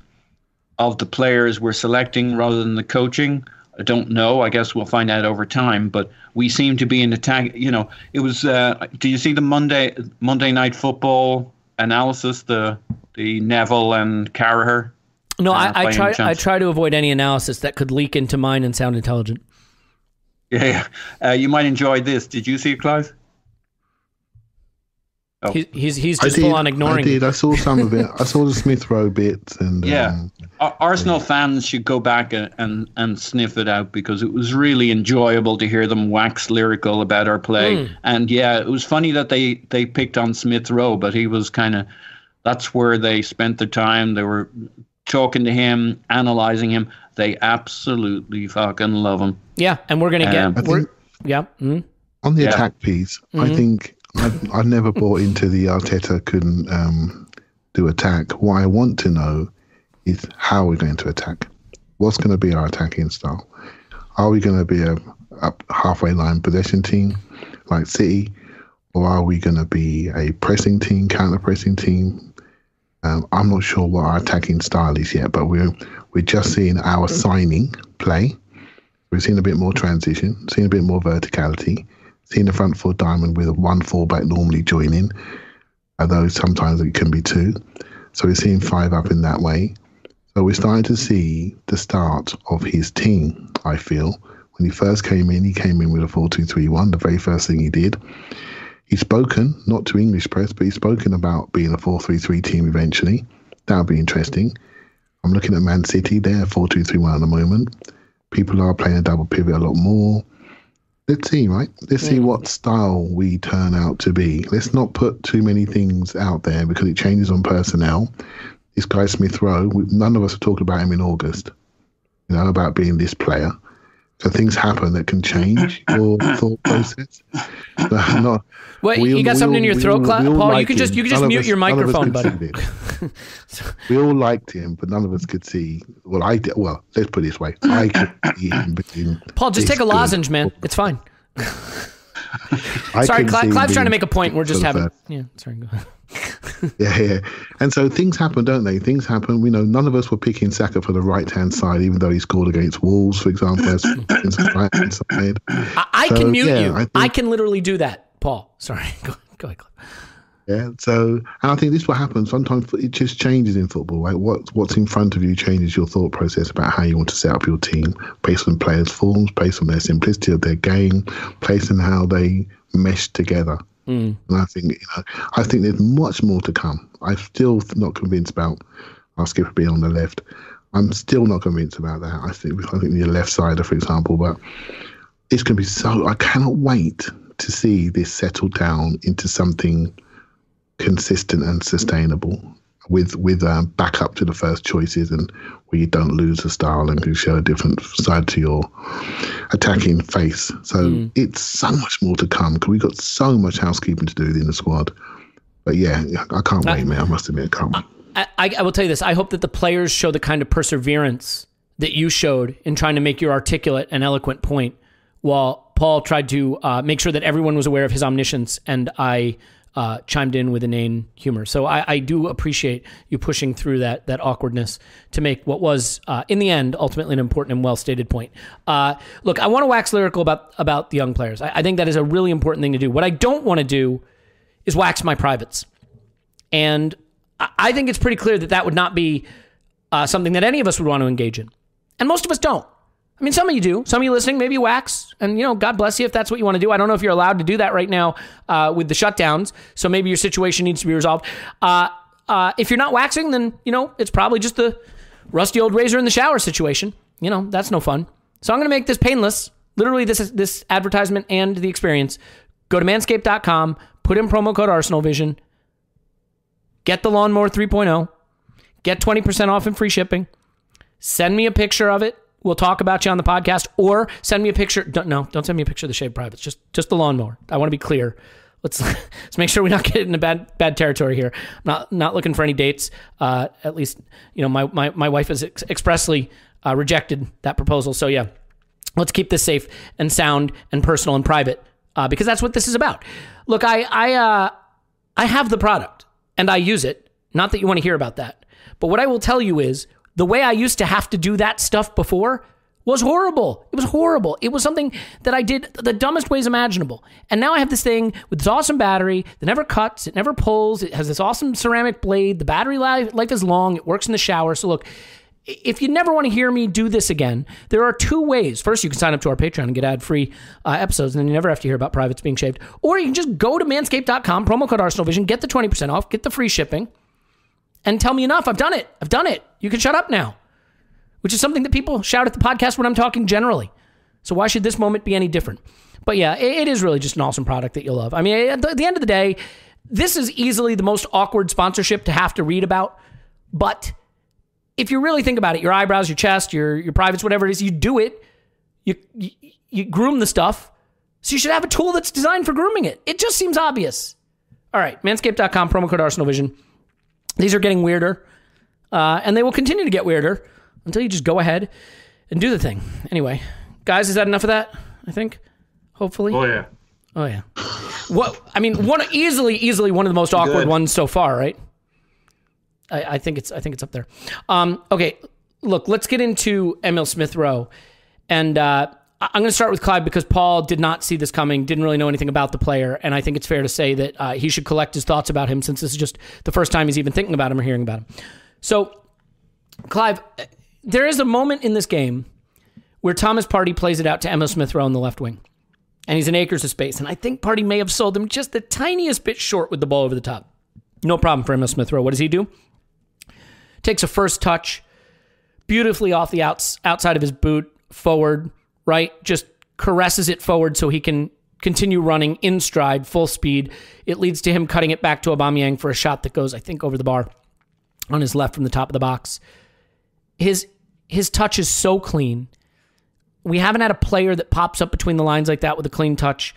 Speaker 3: of the players we're selecting rather than the coaching? I don't know. I guess we'll find out over time, but we seem to be in attack. You know, it was, do you see the Monday Night Football analysis, the Neville and Carragher?
Speaker 2: No, I try to avoid any analysis that could leak into mine and sound intelligent.
Speaker 3: Yeah. You might enjoy this. Did you see it, Clive? Oh.
Speaker 2: He's just full on ignoring.
Speaker 4: I did. I saw some of it. I saw the Smith Rowe bits, and
Speaker 3: Arsenal fans should go back and sniff it out because it was really enjoyable to hear them wax lyrical about our play. And yeah, it was funny that they picked on Smith Rowe, but he was that's where they spent their time. They were talking to him, analyzing him. They absolutely fucking love him.
Speaker 2: Yeah, and we're gonna get.
Speaker 4: On the attack piece, I think. I've never bought into the Arteta couldn't do attack. What I want to know is how we're going to attack. What's going to be our attacking style? Are we going to be a halfway line possession team like City, or are we going to be a pressing team, counter-pressing team? I'm not sure what our attacking style is yet, but we're just seeing our signing play. We're seeing a bit more transition, seeing a bit more verticality. Seeing the front four diamond with one fullback normally joining, although sometimes it can be two. So we're seeing 5 up in that way. So we're starting to see the start of his team, I feel. When he first came in, with a 4-2-3-1, the very first thing he did. He's spoken, not to English press, but he's spoken about being a 4-3-3 team eventually. That'll be interesting. I'm looking at Man City, they're 4-2-3-1 at the moment. People are playing a double pivot a lot more. Let's see, right? Let's see what style we turn out to be. Let's not put too many things out there because it changes on personnel. This guy Smith Rowe, none of us have talked about him in August, about being this player. So things happen that can change your thought process.
Speaker 2: You got something in your throat, Paul? You can just mute your microphone, buddy.
Speaker 4: We all liked him, but none of us could see. Well, I did. Well, let's put it this way: I could see him being.
Speaker 2: Paul, just take a lozenge, man. It's fine. Sorry, Clive's trying to make a point. We're just having. Yeah, sorry. Go ahead.
Speaker 4: Yeah. And so things happen, don't they? Things happen. We know none of us were picking Saka for the right-hand side, even though he scored against Wolves, for example. Right-hand side.
Speaker 2: I can mute you. I can literally do that, Paul. Sorry. Go ahead, Clive.
Speaker 4: Yeah. So, and I think this is what happens. Sometimes it just changes in football. Right? What's in front of you changes your thought process about how you want to set up your team, based on players' forms, based on their simplicity of their game, based on how they mesh together. And I think there's much more to come. I'm still not convinced about our skipper being on the left. I'm still not convinced about that. I think the left sider, for example, but it's going to be so. I cannot wait to see this settle down into something consistent and sustainable with backup to the first choices, and where you don't lose the style and you show a different side to your attacking face. So it's so much more to come because we've got so much housekeeping to do in the squad. But yeah, I can't wait, man. I must admit, I can't wait.
Speaker 2: I will tell you this. I hope that the players show the kind of perseverance that you showed in trying to make your articulate and eloquent point, while Paul tried to make sure that everyone was aware of his omniscience, and I chimed in with inane humor. So I do appreciate you pushing through that awkwardness to make what was, in the end, ultimately an important and well-stated point. Look, I want to wax lyrical about the young players. I think that is a really important thing to do. What I don't want to do is wax my privates. And I think it's pretty clear that would not be something that any of us would want to engage in. And most of us don't. I mean, some of you do. Some of you listening, maybe you wax. And, God bless you if that's what you want to do. I don't know if you're allowed to do that right now with the shutdowns. So maybe your situation needs to be resolved. If you're not waxing, then, it's probably just the rusty old razor in the shower situation. That's no fun. So I'm going to make this painless. Literally, this advertisement and the experience. Go to manscaped.com, put in promo code ArsenalVision, get the Lawnmower 3.0, get 20% off and free shipping. Send me a picture of it. We'll talk about you on the podcast, or send me a picture. Don't send me a picture of the shaved privates. Just the lawnmower. I want to be clear. Let's make sure we not get into bad territory here. I'm not looking for any dates. At least, my wife has expressly rejected that proposal. So yeah, let's keep this safe and sound and personal and private, because that's what this is about. Look, I have the product and I use it. Not that you want to hear about that, but what I will tell you is the way I used to have to do that stuff before was horrible. It was horrible. It was something that I did the dumbest ways imaginable. And now I have this thing with this awesome battery that never cuts, it never pulls, it has this awesome ceramic blade, the battery life is long, it works in the shower. So look, if you never want to hear me do this again, there are two ways. First, you can sign up to our Patreon and get ad-free episodes, and then you never have to hear about privates being shaved. Or you can just go to manscaped.com, promo code ArsenalVision, get the 20% off, get the free shipping, and tell me enough. I've done it. You can shut up now. Which is something that people shout at the podcast when I'm talking generally. So why should this moment be any different? But yeah, it is really just an awesome product that you'll love. I mean, at the end of the day, this is easily the most awkward sponsorship to have to read about. But if you really think about it, your eyebrows, your chest, your privates, whatever it is, you do it. You groom the stuff. So you should have a tool that's designed for grooming it. It just seems obvious. All right, manscaped.com, promo code ArsenalVision. These are getting weirder. And they will continue to get weirder until you just go ahead and do the thing. Anyway, guys, is that enough of that? I think, hopefully.
Speaker 5: Oh yeah.
Speaker 2: What? I mean, easily one of the most awkward ones so far, right? I think it's up there. Okay, look, let's get into Emil Smith-Rowe, and I'm going to start with Clive because Paul did not see this coming, didn't really know anything about the player, and I think it's fair to say that he should collect his thoughts about him since this is just the first time he's even thinking about him or hearing about him. So, Clive, there is a moment in this game where Thomas Partey plays it out to Emil Smith-Rowe on the left wing. And he's in acres of space. And I think Partey may have sold him just the tiniest bit short with the ball over the top. No problem for Emil Smith-Rowe. What does he do? Takes a first touch, beautifully off the outside of his boot, forward, right? Just caresses it forward so he can continue running in stride, full speed. It leads to him cutting it back to Aubameyang for a shot that goes, I think, over the bar on his left from the top of the box. His touch is so clean. We haven't had a player that pops up between the lines like that with a clean touch.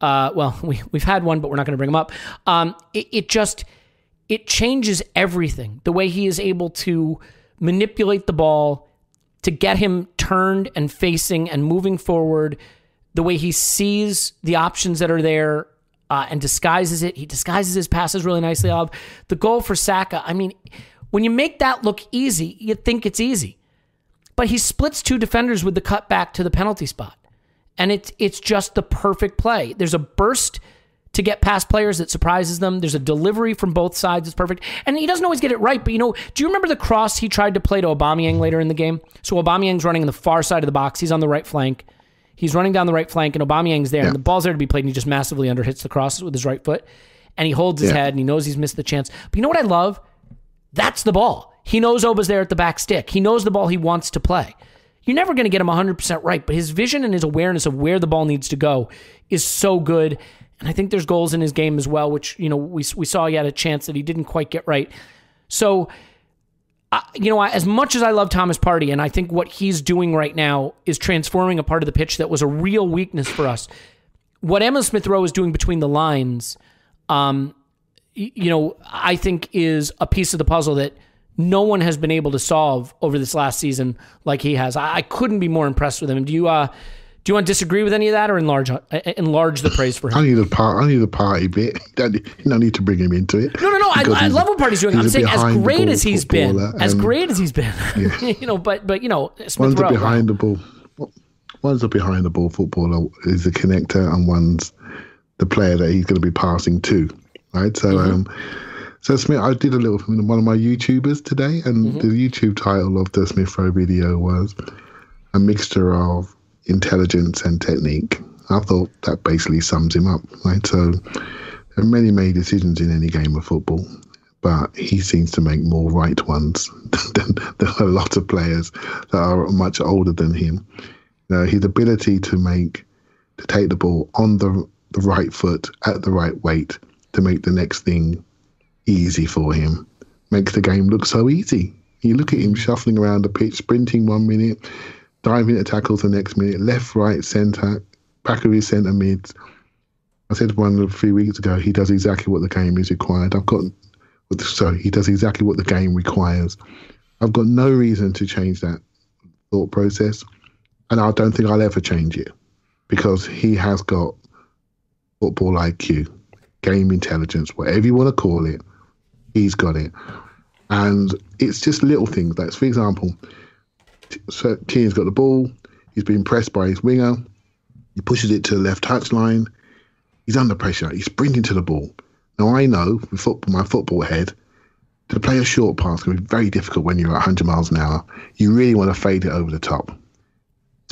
Speaker 2: We've had one, but we're not going to bring him up. It changes everything. The way he is able to manipulate the ball to get him turned and facing and moving forward. The way he sees the options that are there and disguises it. He disguises his passes really nicely. The goal for Saka, I mean, when you make that look easy, you think it's easy. But he splits two defenders with the cut back to the penalty spot. And it's just the perfect play. There's a burst to get past players that surprises them. There's a delivery from both sides that's perfect. And he doesn't always get it right. But, do you remember the cross he tried to play to Aubameyang later in the game? So Aubameyang's running in the far side of the box. He's on the right flank. He's running down the right flank, and Aubameyang's there. Yeah. And the ball's there to be played, and he just massively underhits the crosses with his right foot. And he holds his head, and he knows he's missed the chance. But you know what I love? That's the ball. He knows Oba's there at the back stick. He knows the ball he wants to play. You're never going to get him 100% right, but his vision and his awareness of where the ball needs to go is so good. And I think there's goals in his game as well, which, we saw he had a chance that he didn't quite get right. So, as much as I love Thomas Partey, and I think what he's doing right now is transforming a part of the pitch that was a real weakness for us. What Emil Smith-Rowe is doing between the lines, I think is a piece of the puzzle that no one has been able to solve over this last season like he has. I couldn't be more impressed with him. Do you want to disagree with any of that, or enlarge the praise for him?
Speaker 4: I need the party bit. You don't need to bring him into it.
Speaker 2: No. I love what Partey's doing. I'm saying as great as he's been, but Smith-Rowe,
Speaker 4: one's a behind the ball footballer, is the connector, and one's the player that he's going to be passing to. Right, so So Smith, I did a little thing with one of my YouTubers today, and the YouTube title of the Smith-Rowe video was a mixture of intelligence and technique. I thought that basically sums him up, right? So there are many decisions in any game of football, but he seems to make more right ones than a lot of players that are much older than him. His ability to take the ball on the right foot at the right weight to make the next thing easy for him makes the game look so easy. You look at him shuffling around the pitch, sprinting 1 minute, diving at tackles the next minute, left, right, centre, back of his centre mids. I said one a few weeks ago, he does exactly what the game is required. He does exactly what the game requires. I've got no reason to change that thought process, and I don't think I'll ever change it, because he has got football IQ, game intelligence, whatever you want to call it, he's got it. And it's just little things. Like, for example, Keane's got the ball, he's being pressed by his winger, he pushes it to the left touchline, he's under pressure, he's sprinting to the ball. Now, I know, with my football head, to play a short pass can be very difficult when you're at 100 miles an hour. You really want to fade it over the top.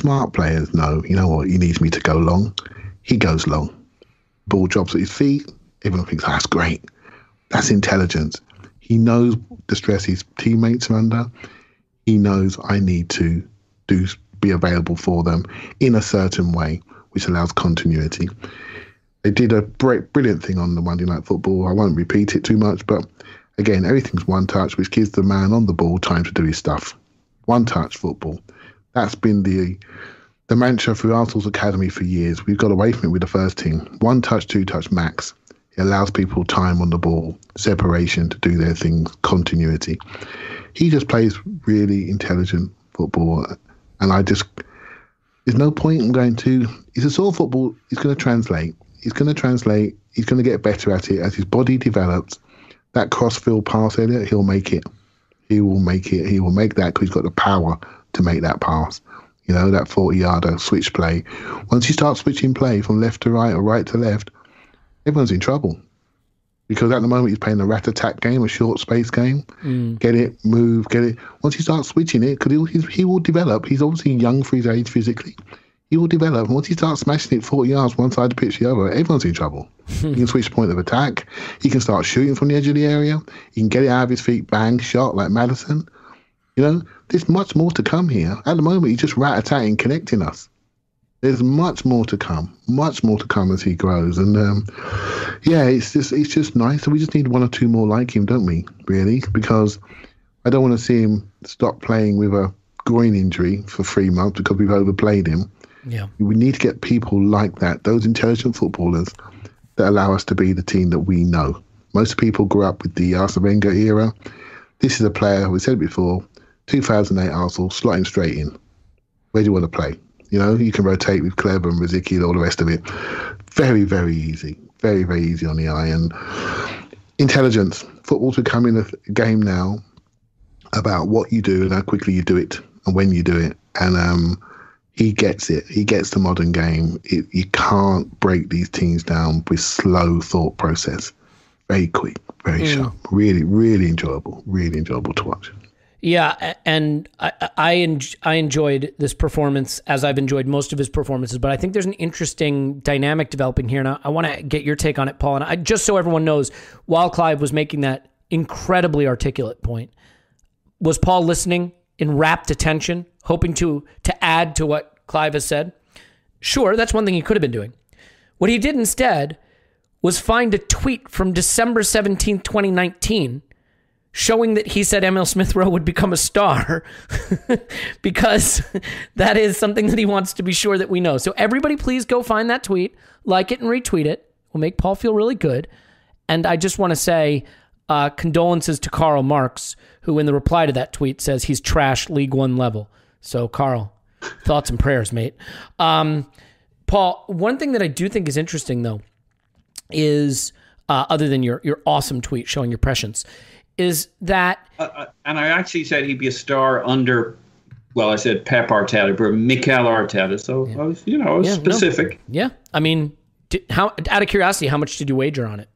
Speaker 4: Smart players know, you know what, he needs me to go long. He goes long. Ball drops at his feet. Everyone thinks, that's great. That's intelligence. He knows the stress his teammates are under. He knows I need to be available for them in a certain way, which allows continuity. They did a brilliant thing on the Monday Night Football. I won't repeat it too much, but again, everything's one touch, which gives the man on the ball time to do his stuff. One touch football. That's been the mantra through Arsenal's academy for years. We've got away from it with the first team. One touch, two touch max. It allows people time on the ball, separation to do their things, continuity. He just plays really intelligent football, and there's no point in going to. It's a sort of football. He's going to translate. He's going to get better at it as his body develops. That cross-field pass, Elliot, he'll make it. He will make it. He will make that because he's got the power to make that pass. You know, that 40-yarder switch play. Once you start switching play from left to right or right to left, everyone's in trouble. Because at the moment he's playing a rat-attack game, a short space game. Get it, move, get it. Once you start switching it, because he will develop. He's obviously young for his age physically. He will develop. And once he starts smashing it 40 yards one side of the pitch, the other, everyone's in trouble. He can switch point of attack. He can start shooting from the edge of the area. He can get it out of his feet, bang, shot like Maddison. You know, there's much more to come here. At the moment, he's just rat-a-tatting, connecting us. There's much more to come as he grows. And it's just nice. So we just need one or two more like him, don't we, really? Because I don't want to see him stop playing with a groin injury for 3 months because we've overplayed him.
Speaker 2: Yeah,
Speaker 4: we need to get people like that, those intelligent footballers that allow us to be the team that we know. Most people grew up with the Arsene Wenger era. This is a player, we said it before, 2008 Arsenal, slot him straight in. Where do you want to play? You know, you can rotate with Clive and Riziki and all the rest of it. Very, very easy. Very, very easy on the eye. And intelligence. Football's becoming a game now about what you do and how quickly you do it and when you do it. And he gets it. He gets the modern game. You can't break these teams down with slow thought process. Very quick, very sharp. Really, really enjoyable. Really enjoyable to watch.
Speaker 2: Yeah, and I enjoyed this performance as I've enjoyed most of his performances, but I think there's an interesting dynamic developing here, and I want to get your take on it, Paul. And just so everyone knows, while Clive was making that incredibly articulate point, was Paul listening in rapt attention, hoping to add to what Clive has said? Sure, that's one thing he could have been doing. What he did instead was find a tweet from December 17th, 2019, showing that he said Emil Smith-Rowe would become a star because that is something that he wants to be sure that we know. So everybody please go find that tweet, like it and retweet it. We'll make Paul feel really good. And I just want to say condolences to Karl Marx, who in the reply to that tweet says he's trash League One level. So Karl, thoughts and prayers, mate. Paul, one thing that I do think is interesting though is, other than your awesome tweet showing your prescience, is that...
Speaker 3: and I actually said he'd be a star under, well, I said Pep Arteta, but Mikel Arteta. So yeah. I was specific.
Speaker 2: No. Yeah. I mean, out of curiosity, how much did you wager on it?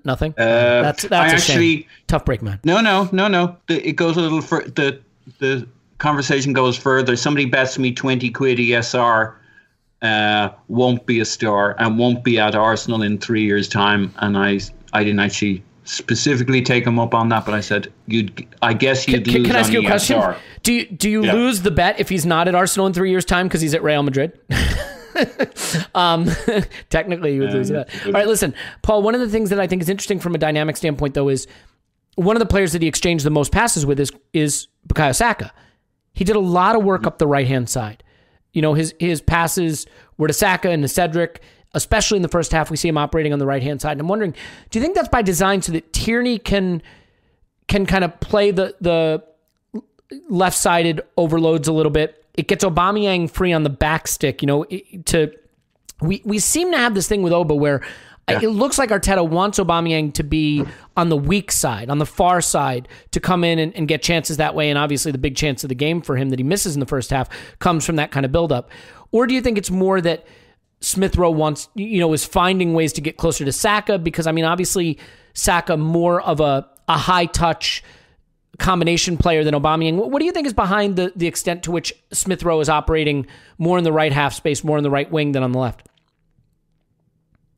Speaker 2: Nothing? That's a shame. Tough break, man.
Speaker 3: No. It goes a little for the conversation goes further. Somebody bets me 20 quid ESR won't be a star and won't be at Arsenal in 3 years' time. And I didn't actually specifically take him up on that, but I said, I guess you'd lose. Can I ask you a question?
Speaker 2: Do you lose the bet if he's not at Arsenal in 3 years' time because he's at Real Madrid? Technically, you would lose that. All right, listen, Paul, one of the things that I think is interesting from a dynamic standpoint, though, is one of the players that he exchanged the most passes with is Bukayo Saka. He did a lot of work up the right-hand side. You know, his passes were to Saka and to Cedric. Especially in the first half, we see him operating on the right-hand side. And I'm wondering, do you think that's by design so that Tierney can kind of play the left-sided overloads a little bit? It gets Aubameyang free on the back stick. You know, we seem to have this thing with Oba where it looks like Arteta wants Aubameyang to be on the weak side, on the far side, to come in and get chances that way. And obviously the big chance of the game for him that he misses in the first half comes from that kind of build-up. Or do you think it's more that Smith Rowe wants, is finding ways to get closer to Saka? Because, I mean, obviously Saka more of a high touch combination player than Aubameyang. What do you think is behind the extent to which Smith Rowe is operating more in the right half space, more in the right wing than on the left?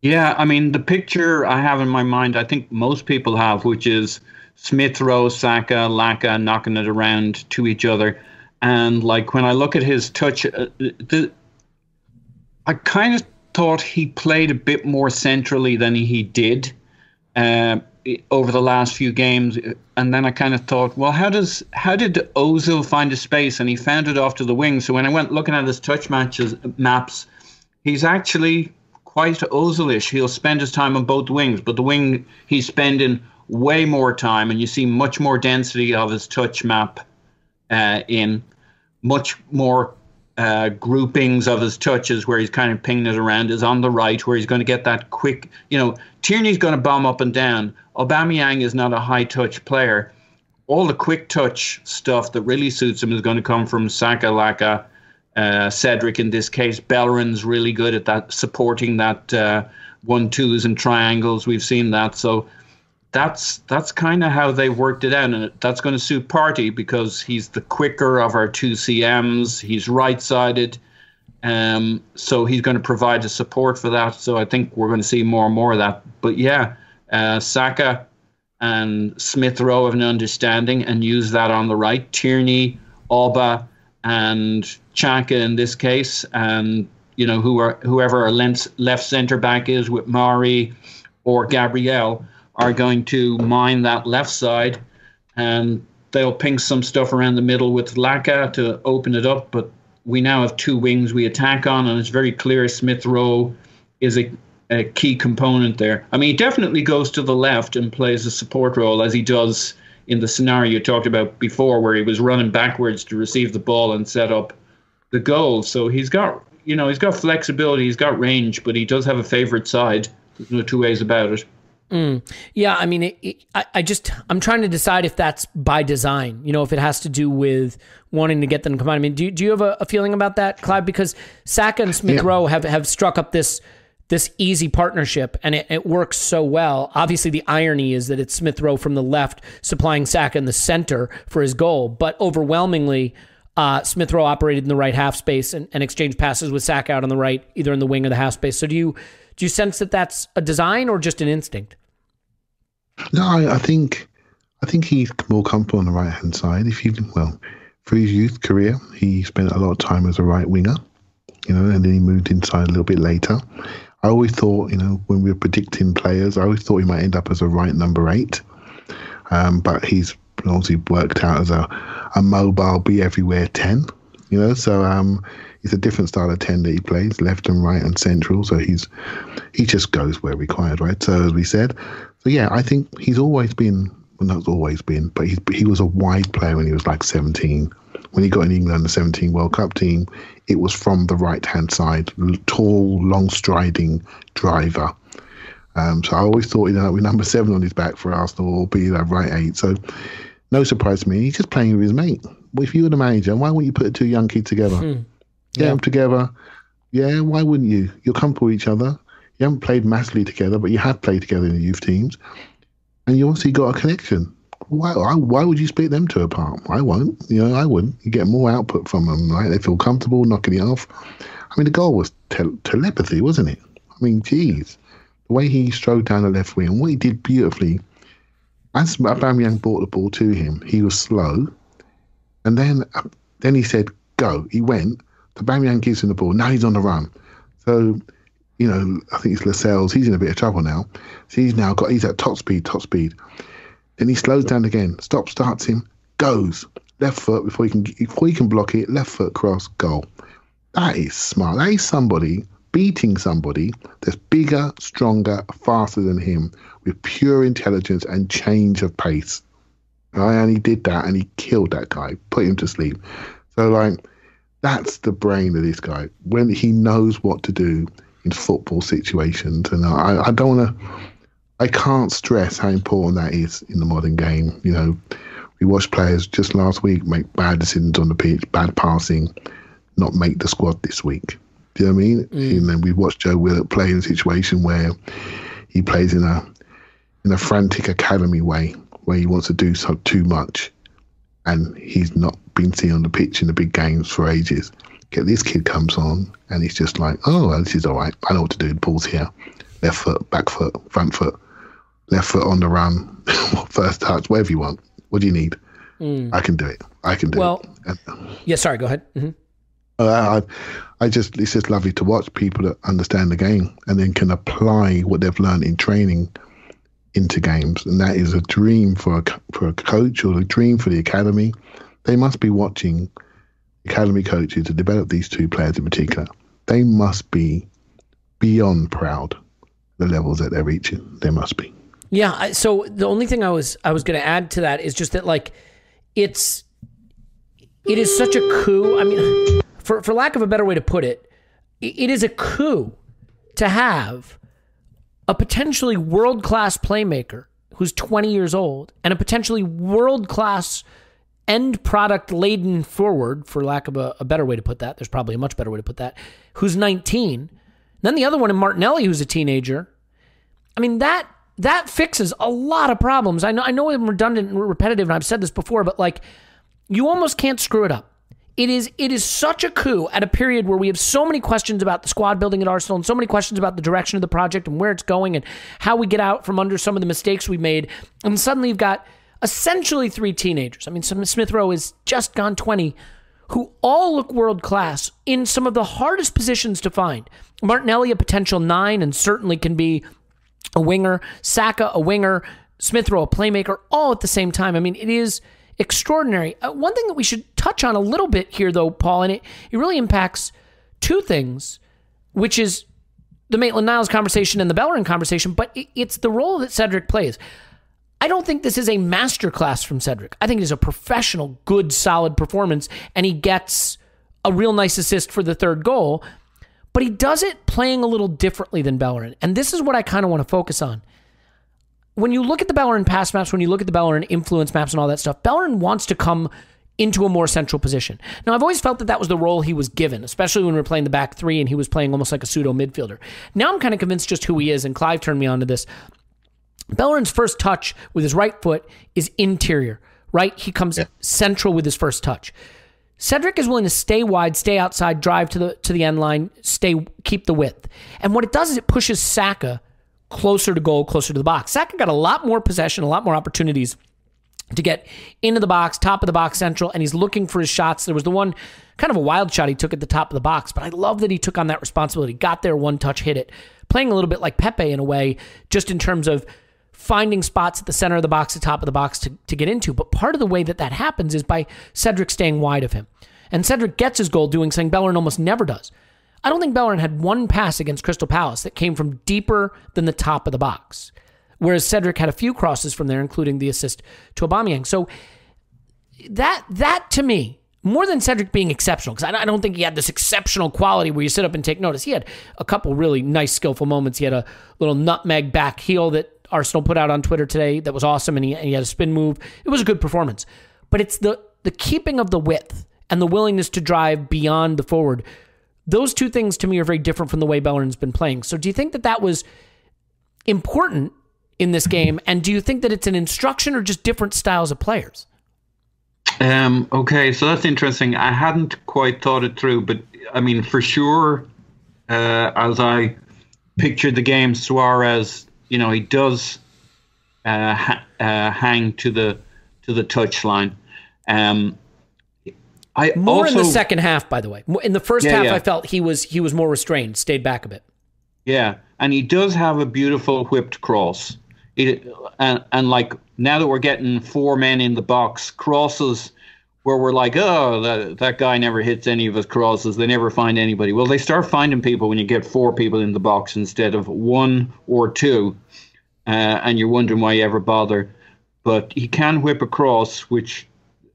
Speaker 3: Yeah, I mean, the picture I have in my mind, I think most people have, which is Smith Rowe, Saka, Laka knocking it around to each other. And like when I look at his touch, I kind of thought he played a bit more centrally than he did over the last few games. And then I kind of thought, well, how did Ozil find a space? And he found it off to the wing. So when I went looking at his touch maps, he's actually quite Ozil-ish. He'll spend his time on both wings, but the wing he's spending way more time, and you see much more density of his touch map in much more groupings of his touches where he's kind of pinging it around is on the right, where he's going to get that quick, Tierney's going to bomb up and down. Aubameyang is not a high touch player. All the quick touch stuff that really suits him is going to come from Saka, Laka, Cedric in this case. Bellerin's really good at that, supporting that 1-2s and triangles. We've seen that. So that's kind of how they worked it out, and that's going to suit Partey because he's the quicker of our two CMs. He's right-sided, so he's going to provide the support for that. So I think we're going to see more and more of that. But yeah, Saka and Smith Rowe have an understanding and use that on the right. Tierney, Auba, and Xhaka in this case, and whoever our left centre back is with Mari or Gabriel, are going to mine that left side, and they'll ping some stuff around the middle with Laka to open it up. But we now have two wings we attack on, and it's very clear Smith Rowe is a key component there. I mean, he definitely goes to the left and plays a support role, as he does in the scenario you talked about before, where he was running backwards to receive the ball and set up the goal. So he's got flexibility, he's got range, but he does have a favourite side. There's no two ways about it.
Speaker 2: Yeah, I mean, I'm trying to decide if that's by design, if it has to do with wanting to get them to combine. I mean, do you have a feeling about that, Clive? Because Saka and Smith Rowe have struck up this easy partnership, and it works so well. Obviously, the irony is that it's Smith Rowe from the left supplying Saka in the center for his goal, but overwhelmingly, Smith Rowe operated in the right half space and exchanged passes with Saka out on the right, either in the wing or the half space. So do you sense that that's a design or just an instinct?
Speaker 4: No, I think he's more comfortable on the right hand side. For his youth career, he spent a lot of time as a right winger, and then he moved inside a little bit later. I always thought, when we were predicting players, I always thought he might end up as a right number 8. But he's obviously worked out as a mobile, be everywhere 10. So it's a different style of 10 that he plays, left and right and central. So he just goes where required, right? So as we said, I think he's always been, well, not always been, but he was a wide player when he was like 17. When he got in England, the 17 World Cup team, it was from the right-hand side, tall, long-striding driver. So I always thought, with number 7 on his back for Arsenal, or be that right 8. So no surprise to me. He's just playing with his mate. Well, if you were the manager, why wouldn't you put the two young kids together? Get them together. Yeah, why wouldn't you? You're comfortable with each other. You haven't played massively together, but you have played together in the youth teams. And you obviously got a connection. Why would you split them two apart? I won't. I wouldn't. You get more output from them, right? They feel comfortable knocking it off. I mean, the goal was telepathy, wasn't it? I mean, geez. The way he strode down the left wing, what he did beautifully, as Aubameyang brought the ball to him, he was slow. And then he said, go. He went. Aubameyang gives him the ball. Now he's on the run. So, I think it's Lascelles. He's in a bit of trouble now. So he's at top speed. Then he slows down again. Starts him, goes. Left foot before he can block it. Left foot cross, goal. That is smart. That is somebody beating somebody that's bigger, stronger, faster than him with pure intelligence and change of pace. Right? And he did that and he killed that guy, put him to sleep. So, that's the brain of this guy when he knows what to do in football situations. And I don't want to... I can't stress how important that is in the modern game. We watched players just last week make bad decisions on the pitch, bad passing, not make the squad this week. Do you know what I mean? And then we watched Joe Willett play in a situation where he plays in a frantic academy way, where he wants to do too much, and he's not been seen on the pitch in the big games for ages. This kid comes on, and he's just like, oh, well, this is all right. I know what to do. The ball's here. Left foot, back foot, front foot. Left foot on the run, first touch, whatever you want. What do you need? I can do it.
Speaker 2: Well, yeah, sorry, go ahead.
Speaker 4: It's just lovely to watch people that understand the game and then can apply what they've learned in training into games. And that is a dream for a coach, or a dream for the academy. They must be watching academy coaches to develop these two players in particular. They must be beyond proud the levels that they're reaching. They must be.
Speaker 2: Yeah. So the only thing I was going to add to that is just that, it is such a coup. I mean, for lack of a better way to put it, it is a coup to have a potentially world-class playmaker who's 20 years old and a potentially world-class end product laden forward, for lack of a better way to put that. There's probably a much better way to put that, who's 19. Then the other one in Martinelli, who's a teenager. I mean, that fixes a lot of problems. I know I'm redundant and repetitive, and I've said this before, but you almost can't screw it up. It is such a coup at a period where we have so many questions about the squad building at Arsenal and so many questions about the direction of the project and where it's going and how we get out from under some of the mistakes we made. And suddenly you've got essentially three teenagers. I mean, Smith Rowe is just gone 20, who all look world-class in some of the hardest positions to find. Martinelli, a potential 9, and certainly can be a winger. Saka, a winger. Smith Rowe, a playmaker, all at the same time. I mean, it is extraordinary. One thing that we should touch on a little bit here, though, Paul, and it really impacts two things, which is the Maitland-Niles conversation and the Bellerin conversation, but it's the role that Cedric plays. I don't think this is a masterclass from Cedric. I think it is a professional, good, solid performance, and he gets a real nice assist for the third goal, but he does it playing a little differently than Bellerin, and this is what I kind of want to focus on. When you look at the Bellerin pass maps, when you look at the Bellerin influence maps and all that stuff, Bellerin wants to come into a more central position. Now, I've always felt that was the role he was given, especially when we were playing the back three and he was playing almost like a pseudo midfielder. Now I'm kind of convinced just who he is, and Clive turned me on to this. Bellerin's first touch with his right foot is interior, right? He comes central with his first touch. Cedric is willing to stay wide, stay outside, drive to the end line, keep the width. And what it does is it pushes Saka closer to goal, closer to the box. Saka got a lot more possession, a lot more opportunities to get into the box, top of the box, central, and he's looking for his shots. There was the one kind of a wild shot he took at the top of the box, but I love that he took on that responsibility, got there, one touch, hit it, playing a little bit like Pepe in a way, just in terms of finding spots at the center of the box, the top of the box to get into. But part of the way that happens is by Cedric staying wide of him. And Cedric gets his goal doing something Bellerin almost never does. I don't think Bellerin had one pass against Crystal Palace that came from deeper than the top of the box, whereas Cedric had a few crosses from there, including the assist to Aubameyang. So that to me, more than Cedric being exceptional, because I don't think he had this exceptional quality where you sit up and take notice. He had a couple really nice, skillful moments. He had a little nutmeg back heel that Arsenal put out on Twitter today that was awesome, and he had a spin move. It was a good performance. But it's the keeping of the width and the willingness to drive beyond the forward. Those two things to me are very different from the way Bellerin's been playing. So do you think that was important in this game? And do you think that it's an instruction or just different styles of players?
Speaker 3: Okay, so that's interesting. I hadn't quite thought it through, but I mean, for sure, as I pictured the game, Suarez, you know, he does hang to the touchline.
Speaker 2: More in the second half, by the way. In the first half, I felt he was more restrained, stayed back a bit.
Speaker 3: Yeah, and he does have a beautiful whipped cross. And like, now that we're getting 4 men in the box, crosses where we're like, oh, that guy never hits any of his crosses. They never find anybody. Well, they start finding people when you get 4 people in the box instead of 1 or 2. And you're wondering why you ever bother. But he can whip a cross, which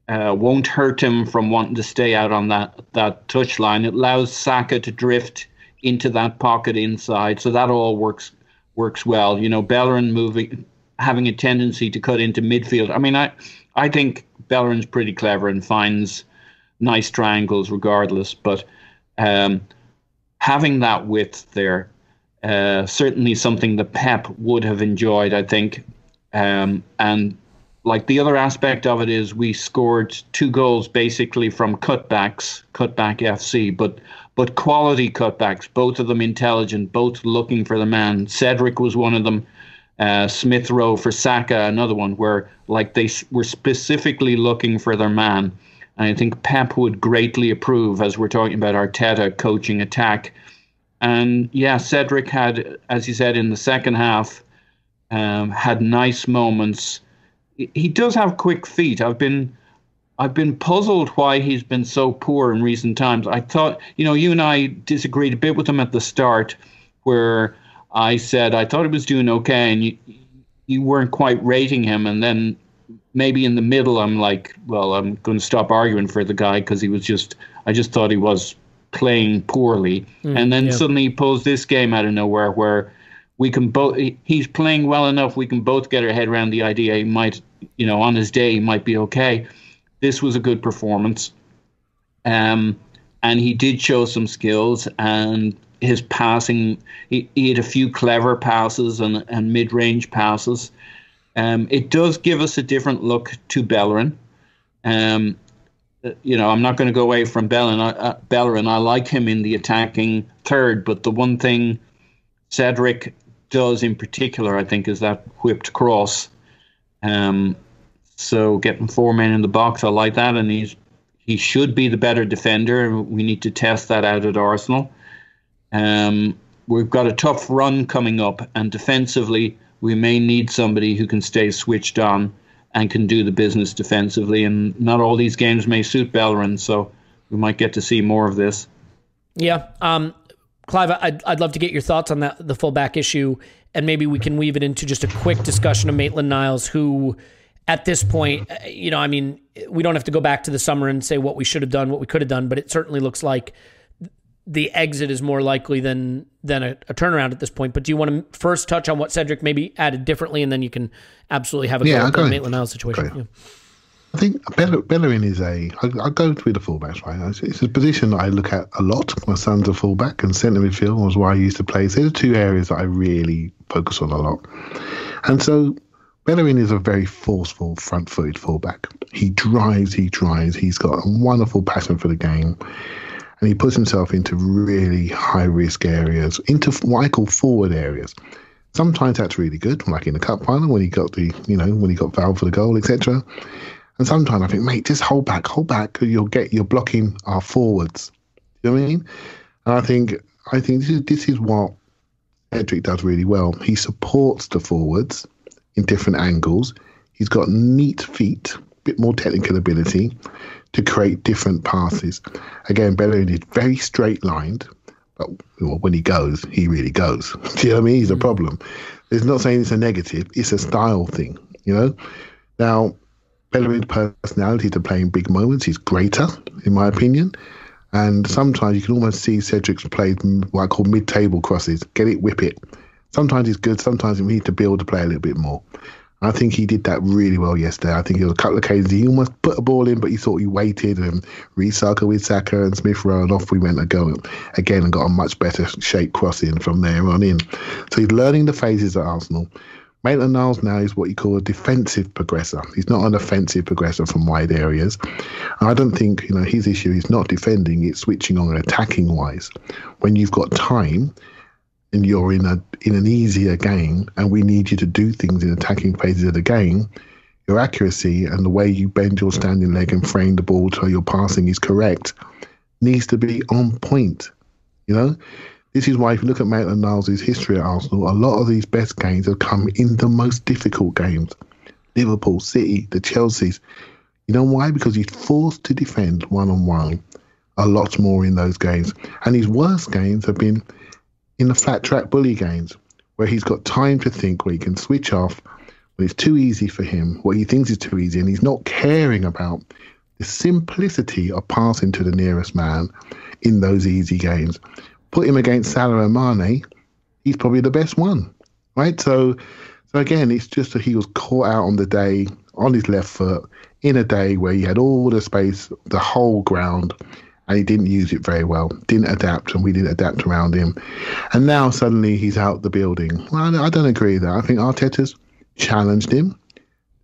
Speaker 3: won't hurt him from wanting to stay out on that touch line. It allows Saka to drift into that pocket inside. So that all works well. You know, Bellerin having a tendency to cut into midfield. I mean, I think Bellerin's pretty clever and finds nice triangles regardless. But having that width there, certainly something that Pep would have enjoyed, I think. And like, the other aspect of it is we scored 2 goals basically from cutback FC, but quality cutbacks, both of them intelligent, both looking for the man. Cedric was one of them. Smith Rowe for Saka, another one, where like they were specifically looking for their man. And I think Pep would greatly approve, as we're talking about Arteta coaching attack. And yeah, Cedric had, as you said, in the second half, had nice moments. He does have quick feet. I've been puzzled why he's been so poor in recent times. I thought, you know, you and I disagreed a bit with him at the start, where I said I thought he was doing okay, and you weren't quite rating him. And then maybe in the middle, I'm like, well, I'm going to stop arguing for the guy because I just thought he was playing poorly. And then suddenly he pulls this game out of nowhere where we can both, he's playing well enough, we can both get our head around the idea he might, you know, on his day, he might be okay. This was a good performance. And he did show some skills, and his passing, he had a few clever passes and mid-range passes. It does give us a different look to Bellerin. You know, I'm not going to go away from Bellerin. I like him in the attacking third, but the one thing Cedric does in particular, I think, is that whipped cross. So getting 4 men in the box, I like that, and he should be the better defender. We need to test that out at Arsenal. We've got a tough run coming up, and defensively, we may need somebody who can stay switched on and can do the business defensively. And not all these games may suit Bellerin, so we might get to see more of this.
Speaker 2: Yeah. Clive, I'd love to get your thoughts on the fullback issue, and maybe we can weave it into just a quick discussion of Maitland-Niles, who at this point, you know, I mean, we don't have to go back to the summer and say what we should have done, what we could have done, but it certainly looks like the exit is more likely than a turnaround at this point. But do you want to first touch on what Cedric maybe added differently, and then you can absolutely have a go at the Maitland-Niles situation?
Speaker 4: Okay. Yeah. I think Bellerin is I'll go through the fullbacks, right? It's a position that I look at a lot. My son's a fullback, and centre midfield was where I used to play. So they're the 2 areas that I really focus on a lot. And so Bellerin is a very forceful, front-footed fullback. He drives. He's got a wonderful passion for the game. And he puts himself into really high-risk areas, into what I call forward areas. Sometimes that's really good, like in the cup final when he got fouled for the goal, etc. And sometimes I think, mate, just hold back. You're blocking our forwards. You know what I mean? And I think this is what Cedric does really well. He supports the forwards in different angles. He's got neat feet, a bit more technical ability to create different passes. Again, Bellerin is very straight-lined, but when he goes, he really goes. Do you know what I mean? He's a problem. It's not saying it's a negative. It's a style thing, you know? Now, Bellerin's personality to play in big moments is greater, in my opinion. And sometimes you can almost see Cedric's play what I call mid-table crosses. Get it, whip it. Sometimes he's good. Sometimes we need to build the play a little bit more. I think he did that really well yesterday. I think there was a couple of occasions he almost put a ball in, but he thought he waited and recycled with Saka and Smith Rowe, and off we went to go again and got a much better shape crossing from there on in. So he's learning the phases at Arsenal. Maitland-Niles now is what you call a defensive progressor. He's not an offensive progressor from wide areas. I don't think his issue is not defending; it's switching on attacking wise. When you've got time and you're in an easier game, and we need you to do things in attacking phases of the game, your accuracy and the way you bend your standing leg and frame the ball to your passing is correct needs to be on point. This is why if you look at Maitland-Niles' history at Arsenal, a lot of these best games have come in the most difficult games. Liverpool, City, the Chelseas. You know why? Because he's forced to defend one-on-one a lot more in those games. And his worst games have been in the flat track bully games, where he's got time to think, where he can switch off when it's too easy for him, what he thinks is too easy, and he's not caring about the simplicity of passing to the nearest man in those easy games. Put him against Salah and Mane, he's probably the best one, right? So again, it's just that he was caught out on the day, on his left foot, in a day where he had all the space, the whole ground, and he didn't use it very well, didn't adapt, and we didn't adapt around him. And now suddenly he's out the building. Well, I don't agree with that. I think Arteta's challenged him.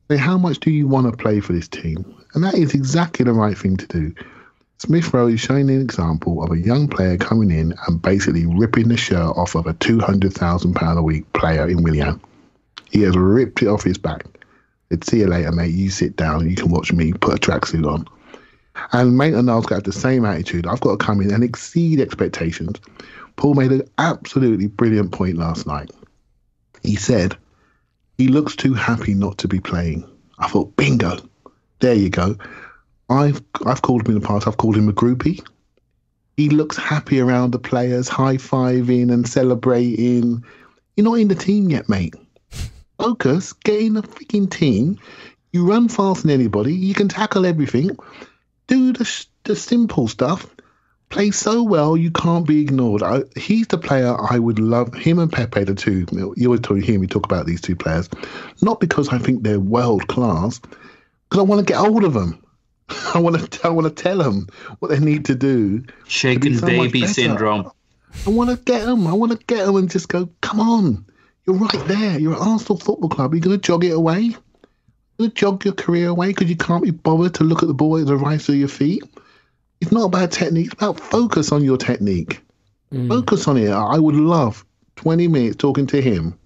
Speaker 4: Say, how much do you want to play for this team? And that is exactly the right thing to do. Smith Rowe is showing an example of a young player coming in and basically ripping the shirt off of a £200,000 a week player in Willian. He has ripped it off his back. Said, see you later, mate. You sit down and you can watch me put a tracksuit on. And Maitland-Niles got the same attitude. I've got to come in and exceed expectations. Paul made an absolutely brilliant point last night. He said, he looks too happy not to be playing. I thought, bingo. There you go. I've called him in the past, I've called him a groupie. He looks happy around the players, high-fiving and celebrating. You're not in the team yet, mate. Focus, get in the freaking team. You run faster than anybody. You can tackle everything. Do the simple stuff. Play so well, you can't be ignored. He's the player I would love. Him and Pepe, the two. You always hear me talk about these two players. Not because I think they're world class, because I want to get hold of them. I want to tell them what they need to do.
Speaker 3: Shaken baby syndrome.
Speaker 4: I want to get them. I want to get them and just go, come on. You're right there. You're at Arsenal Football Club. Are you going to jog it away? You're going to jog your career away because you can't be bothered to look at the ball at the right of your feet? It's not about technique. It's about focus on your technique. Focus on it. I would love 20 minutes talking to him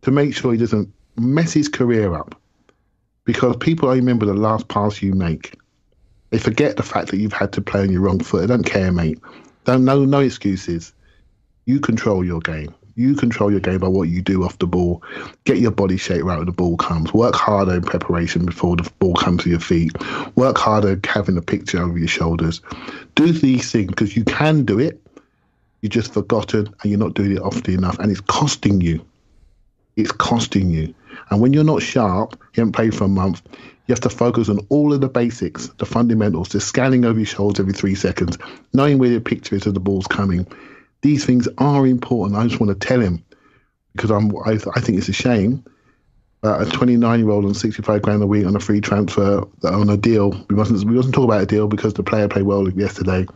Speaker 4: to make sure he doesn't mess his career up. Because people only remember the last pass you make. They forget the fact that you've had to play on your wrong foot. They don't care, mate. No excuses. You control your game. You control your game by what you do off the ball. Get your body shape right when the ball comes. Work harder in preparation before the ball comes to your feet. Work harder having a picture over your shoulders. Do these things because you can do it. You've just forgotten and you're not doing it often enough. And it's costing you. It's costing you. And when you're not sharp, you haven't played for a month, you have to focus on all of the basics, the fundamentals, just scanning over your shoulders every 3 seconds, knowing where your picture is as the ball's coming. These things are important. I just want to tell him because I think it's a shame that a 29-year-old on 65 grand a week on a free transfer on a deal, we mustn't talk about a deal because the player played well yesterday,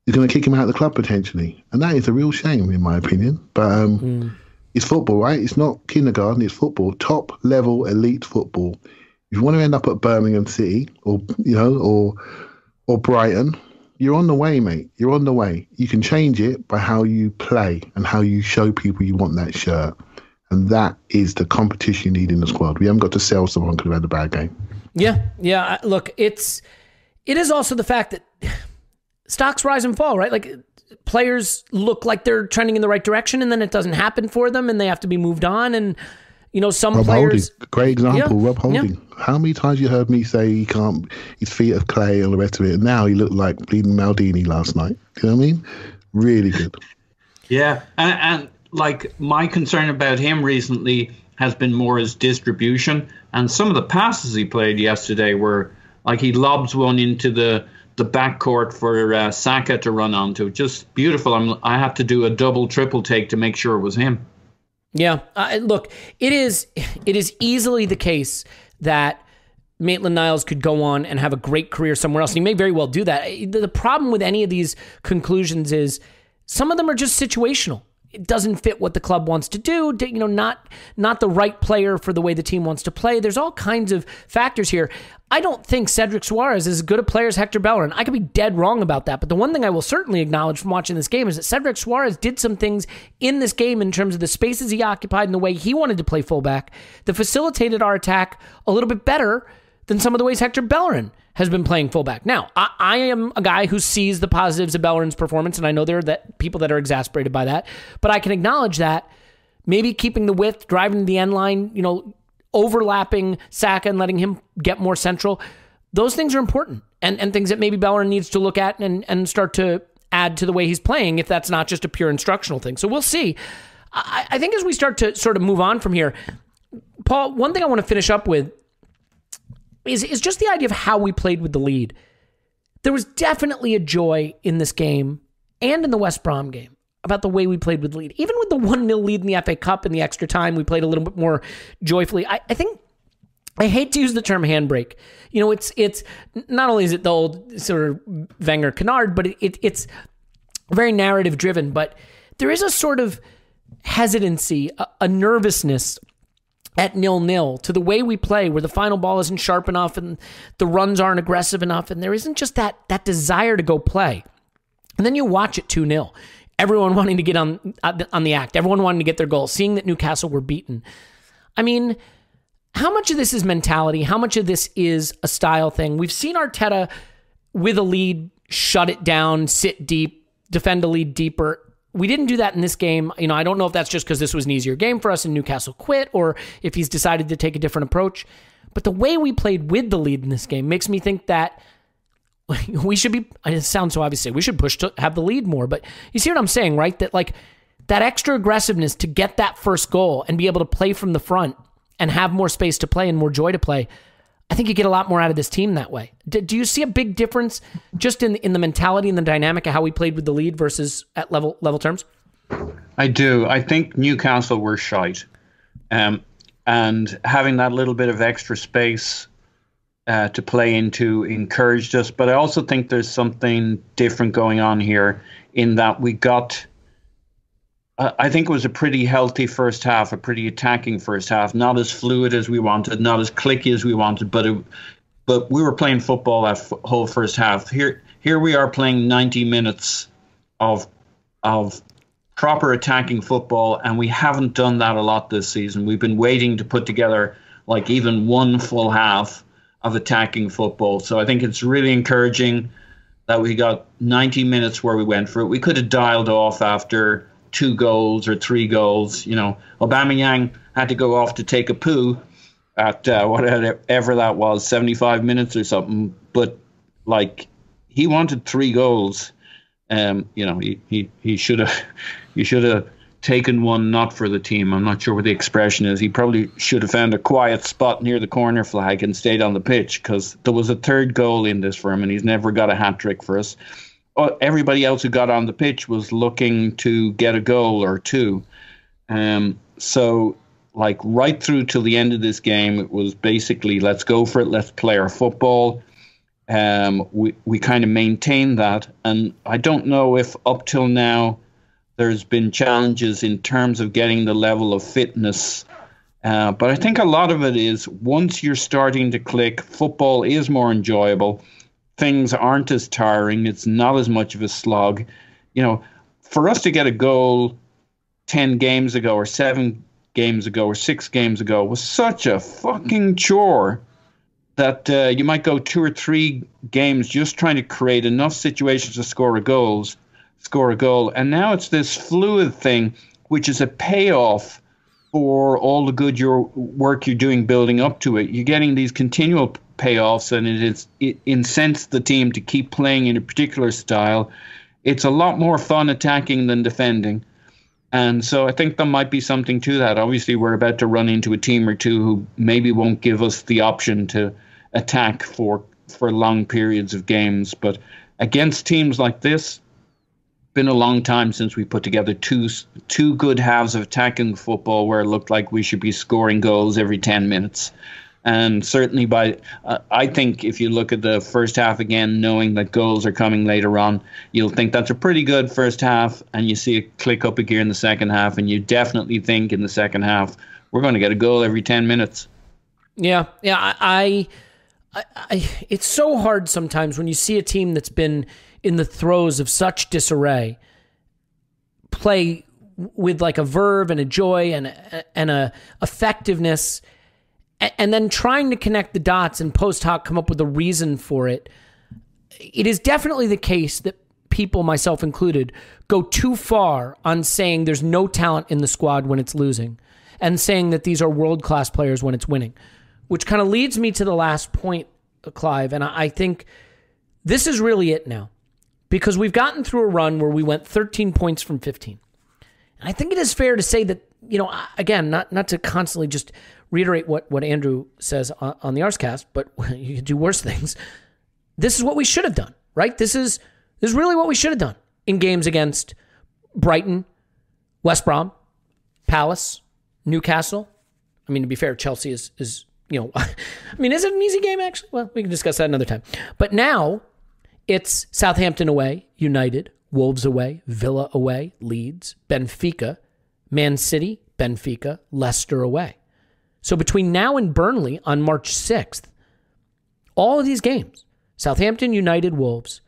Speaker 4: is going to kick him out of the club potentially. And that is a real shame in my opinion. But it's football, right? It's not kindergarten, it's football. Top level elite football. If you want to end up at Birmingham City or Brighton, you're on the way, mate. You're on the way. You can change it by how you play and how you show people you want that shirt. And that is the competition you need in the squad. We haven't got to sell someone because they've had a bad game.
Speaker 2: Yeah. Look, it is also the fact that stocks rise and fall, right? Like players look like they're trending in the right direction and then it doesn't happen for them and they have to be moved on. And, some
Speaker 4: Rob
Speaker 2: players...
Speaker 4: Holding, great example, Rob Holding. Yeah. How many times you heard me say he can't, his feet are clay and the rest of it, and now he looked like bleeding Maldini last night. You know what I mean? Really good.
Speaker 3: Yeah, and like my concern about him recently has been more his distribution, and some of the passes he played yesterday were like he lobs one into the backcourt for Saka to run onto. Just beautiful. I have to do a double, triple take to make sure it was him.
Speaker 2: Yeah, look, it is easily the case that Maitland-Niles could go on and have a great career somewhere else, and he may very well do that. The problem with any of these conclusions is some of them are just situational. it doesn't fit what the club wants to do, not the right player for the way the team wants to play. There's all kinds of factors here. I don't think Cedric Suarez is as good a player as Hector Bellerin. I could be dead wrong about that, but the one thing I will certainly acknowledge from watching this game is that Cedric Suarez did some things in this game in terms of the spaces he occupied and the way he wanted to play fullback that facilitated our attack a little bit better than some of the ways Hector Bellerin has been playing fullback. Now, I am a guy who sees the positives of Bellerin's performance, and I know there are people that are exasperated by that, but I can acknowledge that maybe keeping the width, driving to the end line, overlapping Saka and letting him get more central, those things are important and things that maybe Bellerin needs to look at and start to add to the way he's playing if that's not just a pure instructional thing. So we'll see. I think as we start to sort of move on from here, Paul, one thing I want to finish up with is just the idea of how we played with the lead. There was definitely a joy in this game and in the West Brom game about the way we played with the lead. Even with the 1-0 lead in the FA Cup in the extra time, we played a little bit more joyfully. I think, I hate to use the term handbrake. It's not only is it the old sort of Wenger canard, but it's very narrative driven, but there is a sort of hesitancy, a nervousness at 0-0 to the way we play, where the final ball isn't sharp enough and the runs aren't aggressive enough, and there isn't just that desire to go play. And then you watch it 2-0. Everyone wanting to get on the act. Everyone wanting to get their goal. Seeing that Newcastle were beaten. I mean, how much of this is mentality? How much of this is a style thing? We've seen Arteta with a lead shut it down, sit deep, defend a lead deeper. We didn't do that in this game. I don't know if that's just because this was an easier game for us and Newcastle quit, or if he's decided to take a different approach. But the way we played with the lead in this game makes me think that we should be, it sounds so obvious, we should push to have the lead more. But you see what I'm saying, right? That that extra aggressiveness to get that first goal and be able to play from the front and have more space to play and more joy to play. I think you get a lot more out of this team that way. Do you see a big difference just in the mentality and the dynamic of how we played with the lead versus at level terms?
Speaker 3: I do. I think Newcastle were shite. And having that little bit of extra space to play into encouraged us. But I also think there's something different going on here in that we got... I think it was a pretty healthy first half, a pretty attacking first half, not as fluid as we wanted, not as clicky as we wanted, but we were playing football that whole first half. Here we are playing 90 minutes of proper attacking football, and we haven't done that a lot this season. We've been waiting to put together even one full half of attacking football. So I think it's really encouraging that we got 90 minutes where we went for it. We could have dialed off after 2 goals or 3 goals. Aubameyang had to go off to take a poo at whatever that was, 75 minutes or something. But he wanted 3 goals. He should have taken one not for the team. I'm not sure what the expression is. He probably should have found a quiet spot near the corner flag and stayed on the pitch, because there was a 3rd goal in this for him, and he's never got a hat trick for us. Everybody else who got on the pitch was looking to get a goal or 2. So right through till the end of this game, it was basically, let's go for it. Let's play our football. We kind of maintained that. And I don't know if up till now there's been challenges in terms of getting the level of fitness. But I think a lot of it is, once you're starting to click, football is more enjoyable. Things aren't as tiring. It's not as much of a slog. For us to get a goal 10 games ago or 7 games ago or 6 games ago was such a fucking chore that you might go 2 or 3 games just trying to create enough situations to score a goal. And now it's this fluid thing, which is a payoff for all the good work you're doing building up to it. You're getting these continual payoffs, and it incents the team to keep playing in a particular style. It's a lot more fun attacking than defending. And so I think there might be something to that. Obviously, we're about to run into a team or two who maybe won't give us the option to attack for long periods of games. But against teams like this, been a long time since we put together two good halves of attacking football where it looked like we should be scoring goals every 10 minutes. And certainly I think if you look at the first half again, knowing that goals are coming later on, you'll think that's a pretty good first half, and you see it click up a gear in the second half, and you definitely think in the second half, we're going to get a goal every 10 minutes.
Speaker 2: Yeah. I it's so hard sometimes when you see a team that's been in the throes of such disarray play with like a verve and a joy and a effectiveness, and then trying to connect the dots and post hoc come up with a reason for it. It is definitely the case that people, myself included, go too far on saying there's no talent in the squad when it's losing and saying that these are world-class players when it's winning, which kind of leads me to the last point, Clive, and I think this is really it now, because we've gotten through a run where we went 13 points from 15. And I think it is fair to say that, again, not to constantly just reiterate what Andrew says on the Arscast, but you could do worse things. This is what we should have done, right? This is really what we should have done in games against Brighton, West Brom, Palace, Newcastle. I mean, to be fair, Chelsea is is it an easy game, actually? Well, we can discuss that another time. But now it's Southampton away, United, Wolves away, Villa away, Leeds, Benfica, Man City, Benfica, Leicester away. So between now and Burnley on March 6th, all of these games, Southampton, United, Wolves,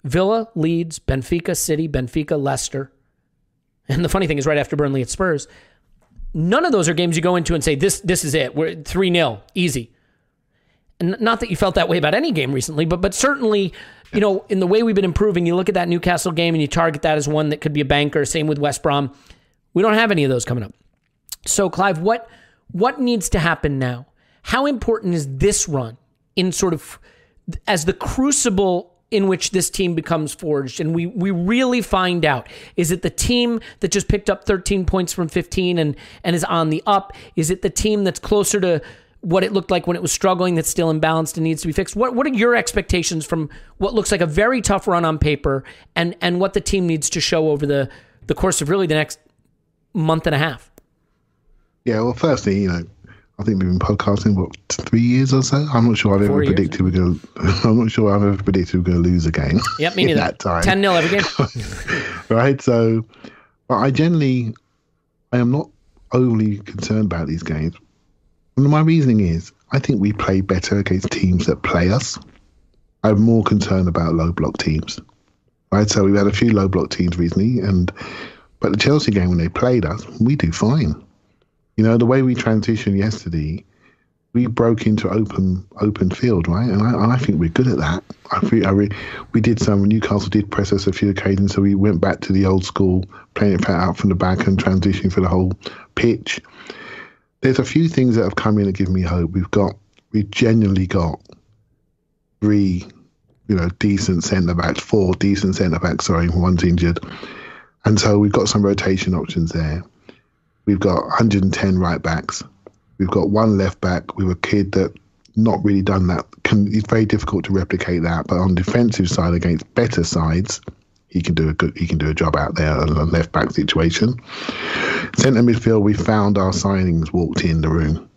Speaker 2: Villa, Leeds, Benfica, City, Benfica, Leicester, and the funny thing is right after Burnley it's Spurs, none of those are games you go into and say, this is it, we're 3-0, easy. And not that you felt that way about any game recently, but certainly, in the way we've been improving, you look at that Newcastle game and you target that as one that could be a banker. Same with West Brom. We don't have any of those coming up. So, Clive, what needs to happen now? How important is this run in sort of as the crucible in which this team becomes forged and we really find out? Is it the team that just picked up 13 points from 15 and is on the up? Is it the team that's closer to what it looked like when it was struggling, that's still imbalanced and needs to be fixed? What are your expectations from what looks like a very tough run on paper and what the team needs to show over the course of really the next month and a half?
Speaker 4: Yeah, well, firstly, I think we've been podcasting 3 years or so. I'm not sure I've ever predicted we're going to lose a game.
Speaker 2: Yep, me neither.
Speaker 4: That time.
Speaker 2: 10-0 every game.
Speaker 4: Right, so I am not overly concerned about these games. And my reasoning is, I think we play better against teams that play us. I'm more concerned about low block teams. Right, so we've had a few low block teams recently, but the Chelsea game when they played us, we do fine. The way we transitioned yesterday, we broke into open field, right? And I think we're good at that. We did some. Newcastle did press us a few occasions, so we went back to the old school, playing it out from the back and transitioning for the whole pitch. There's a few things that have come in that give me hope. We've genuinely got four decent centre backs, one's injured. And so we've got some rotation options there. We've got 110 right backs. We've got one left back with a kid that not really done that. It's very difficult to replicate that, but on defensive side against better sides, he can do a job out there on a left back situation. Centre midfield, we found our signings, walked in the room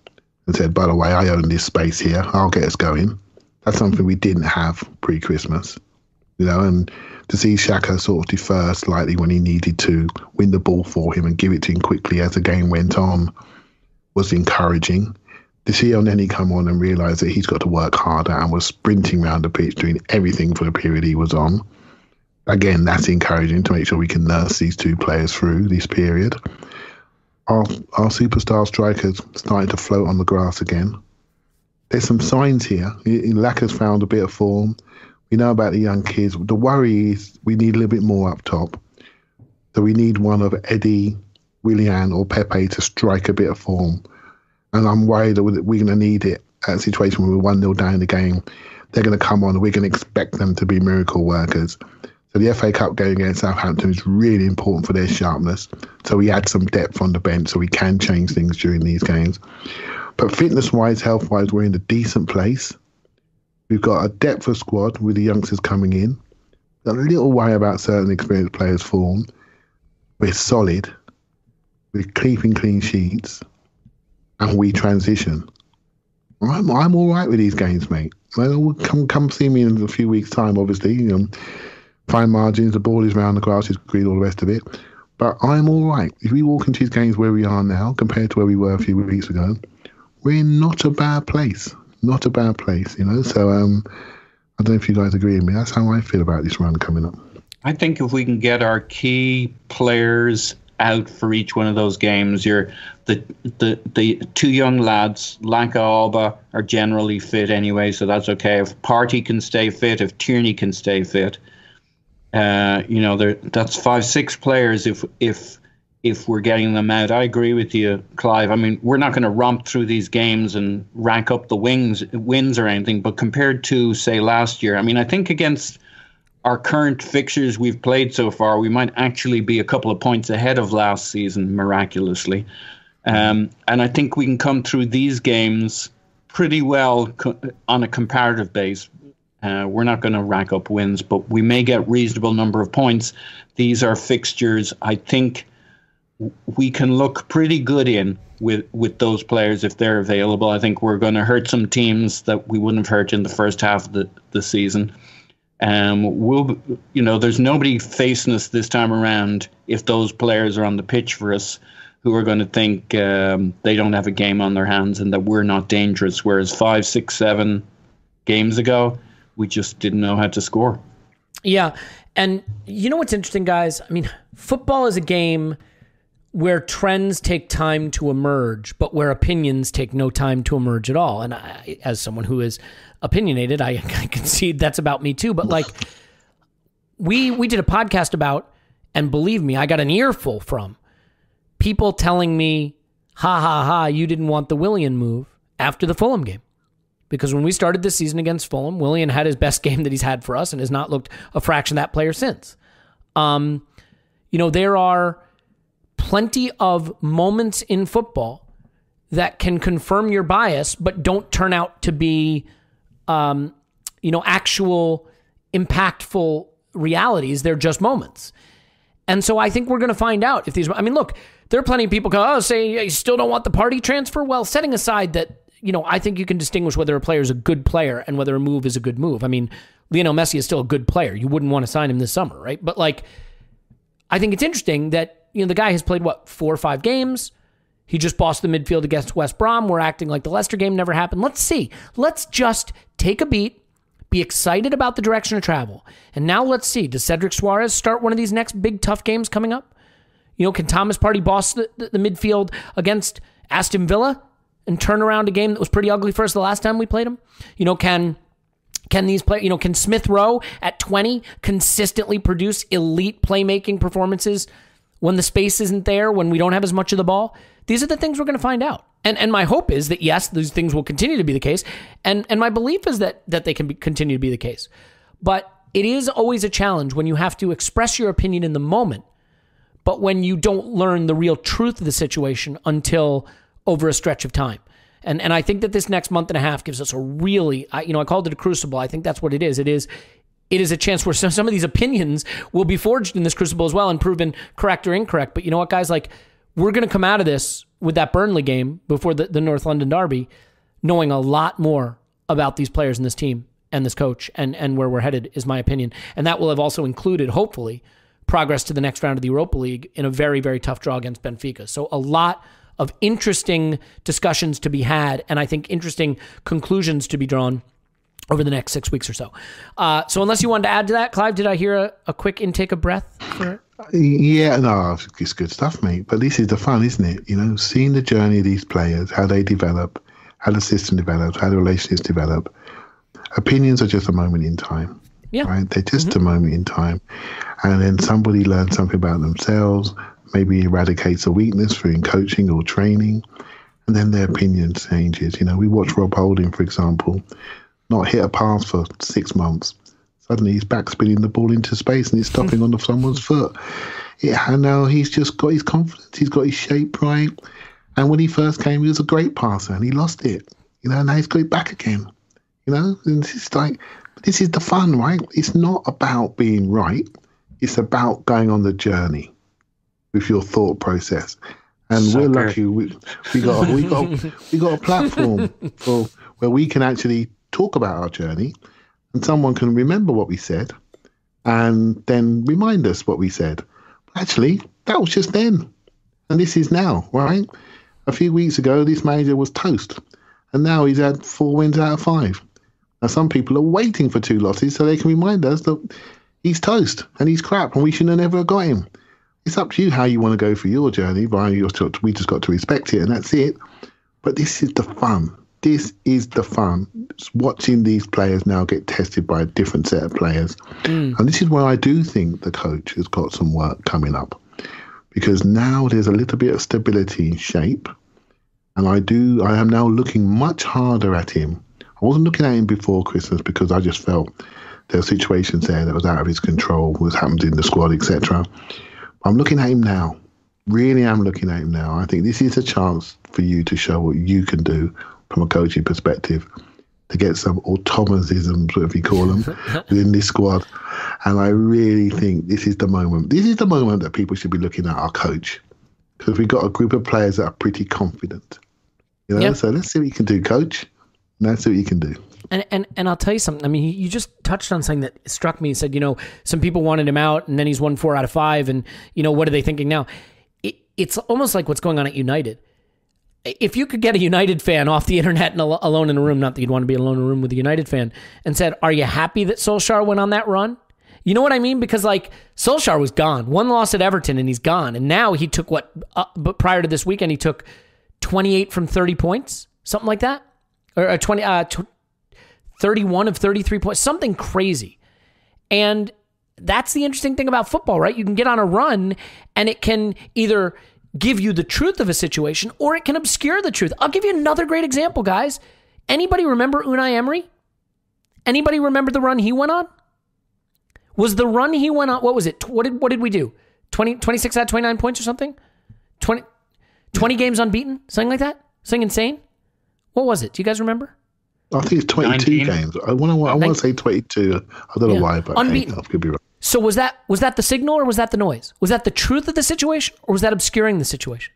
Speaker 4: and said, by the way, I own this space here. I'll get us going. That's something we didn't have pre-Christmas, and to see Saka sort of defer slightly when he needed to, win the ball for him and give it to him quickly as the game went on was encouraging. To see Elneny come on and realise that he's got to work harder and was sprinting around the pitch doing everything for the period he was on. Again, that's encouraging to make sure we can nurse these two players through this period. Our superstar strikers starting to float on the grass again. There's some signs here. Laka's found a bit of form. We know about the young kids. The worry is we need a little bit more up top. So we need one of Eddie, Willian or Pepe to strike a bit of form. And I'm worried that we're going to need it at a situation where we're 1-0 down the game. They're going to come on and we're going to expect them to be miracle workers. So the FA Cup game against Southampton is really important for their sharpness. So we add some depth on the bench so we can change things during these games. But fitness-wise, health-wise, we're in a decent place. We've got a depth of squad with the youngsters coming in. A little worry about certain experienced players' form. We're solid. We're keeping clean sheets. And we transition. I'm all right with these games, mate. Well, come see me in a few weeks' time, obviously. Fine margins, the ball is round, the grass is green, all the rest of it. But I'm all right. If we walk into these games where we are now, compared to where we were a few weeks ago, we're in not a bad place. Not a bad place, So I don't know if you guys agree with me. That's how I feel about this run coming up.
Speaker 3: I think if we can get our key players out for each one of those games, the two young lads, Lanka, Alba, are generally fit anyway, so that's okay. If Partey can stay fit, if Tierney can stay fit, that's 5-6 players if we're getting them out. I agree with you, Clive. I mean, we're not going to romp through these games and rack up the wins or anything, but compared to, say, last year, I mean, I think against our current fixtures we've played so far, we might actually be a couple of points ahead of last season, miraculously. And I think we can come through these games pretty well on a comparative base. We're not going to rack up wins, but we may get reasonable number of points. These are fixtures I think we can look pretty good in with those players if they're available. I think we're going to hurt some teams that we wouldn't have hurt in the first half of the season. There's nobody facing us this time around if those players are on the pitch for us who are going to think they don't have a game on their hands and that we're not dangerous. Whereas 5, 6, 7 games ago, we just didn't know how to score.
Speaker 2: Yeah. And you know what's interesting, guys? I mean, football is a game where trends take time to emerge, but where opinions take no time to emerge at all. And I, as someone who is opinionated, I concede that's about me too. But like, we did a podcast about, and believe me, I got an earful from people telling me, ha, you didn't want the Willian move after the Fulham game. Because when we started this season against Fulham, Willian had his best game that he's had for us and has not looked a fraction of that player since. There are plenty of moments in football that can confirm your bias, but don't turn out to be, actual impactful realities. They're just moments. And so I think we're going to find out if these, look, there are plenty of people go, say you still don't want the Partey transfer. Well, setting aside that, I think you can distinguish whether a player is a good player and whether a move is a good move. I mean, Lionel Messi is still a good player. You wouldn't want to sign him this summer, right? But I think it's interesting that, the guy has played, 4 or 5 games. He just bossed the midfield against West Brom. We're acting like the Leicester game never happened. Let's see. Let's just take a beat, be excited about the direction of travel. And now let's see. Does Cedric Suarez start one of these next big, tough games coming up? Can Thomas Partey boss the midfield against Aston Villa and turn around a game that was pretty ugly for us the last time we played him? Can these play? Can Smith Rowe at 20 consistently produce elite playmaking performances when the space isn't there, when we don't have as much of the ball? These are the things we're going to find out. And my hope is that, yes, these things will continue to be the case. And my belief is that they can continue to be the case. But it is always a challenge when you have to express your opinion in the moment, but when you don't learn the real truth of the situation until over a stretch of time. And I think that this next month and a half gives us a really, I called it a crucible. I think that's what it is. It is a chance where some of these opinions will be forged in this crucible as well and proven correct or incorrect. But you know what, guys? We're going to come out of this with that Burnley game before the North London derby, knowing a lot more about these players and this team and this coach and where we're headed, is my opinion. And that will have also included, hopefully, progress to the next round of the Europa League in a very, very tough draw against Benfica. So a lot of interesting discussions to be had, and I think interesting conclusions to be drawn over the next 6 weeks or so. So unless you wanted to add to that, Clive, did I hear a quick intake of breath for it?
Speaker 4: Yeah, no, it's good stuff, mate. But this is the fun, isn't it? Seeing the journey of these players, how they develop, how the system develops, how the relationships develop. Opinions are just a moment in time. Yeah. Right? They're just a moment in time. And then somebody learns something about themselves, maybe eradicates a weakness through coaching or training, and then their opinion changes. We watch Rob Holding, for example, not hit a pass for 6 months. Suddenly he's back spinning the ball into space and it's stopping on someone's foot. I know he's just got his confidence. He's got his shape right. And when he first came, he was a great passer and he lost it. Now he's got it back again. And this is the fun, right? It's not about being right. It's about going on the journey with your thought process. And we're lucky we got a platform for where we can actually talk about our journey and someone can remember what we said and then remind us what we said. Actually, that was just then. And this is now, right? A few weeks ago, this manager was toast. And now he's had 4 wins out of 5. Now, some people are waiting for 2 losses so they can remind us that he's toast and he's crap and we should have never got him. It's up to you how you want to go for your journey. We just got to respect it and that's it. But this is the fun. This is the fun. It's watching these players now get tested by a different set of players. And this is where I do think the coach has got some work coming up. Because now there's a little bit of stability in shape. And I am now looking much harder at him. I wasn't looking at him before Christmas because I just felt there were situations there that was out of his control, what happened in the squad, etc. I'm looking at him now. Really am looking at him now. I think this is a chance for you to show what you can do from a coaching perspective, to get some automatisms, whatever you call them, within this squad. And I really think this is the moment. This is the moment that people should be looking at our coach, because we've got a group of players that are pretty confident. You know, so let's see what you can do, coach. Let's see what you can do.
Speaker 2: And I'll tell you something. I mean, you just touched on something that struck me. He said, some people wanted him out, and then he's won 4 out of 5, and what are they thinking now? It's almost like what's going on at United. If you could get a United fan off the internet and alone in a room, not that you'd want to be alone in a room with a United fan, and said, are you happy that Solskjaer went on that run? You know what I mean? Because Solskjaer was gone. 1 loss at Everton and he's gone. And now he took but prior to this weekend, he took 28 from 30 points, something like that. Or 31 of 33 points, something crazy. And that's the interesting thing about football, right? You can get on a run and it can either give you the truth of a situation or it can obscure the truth. I'll give you another great example, guys. Anybody remember Unai Emery? Anybody remember the run he went on? Was the run he went on, what was it? What did we do? 26 out of 29 points or something? 20 games unbeaten? Something like that? Something insane? What was it? Do you guys remember?
Speaker 4: I think it's 22 19. Games. I want to say 22. I don't know why, but
Speaker 2: unbeaten.
Speaker 4: I could be right.
Speaker 2: So was that the signal or was that the noise? Was that the truth of the situation or was that obscuring the situation?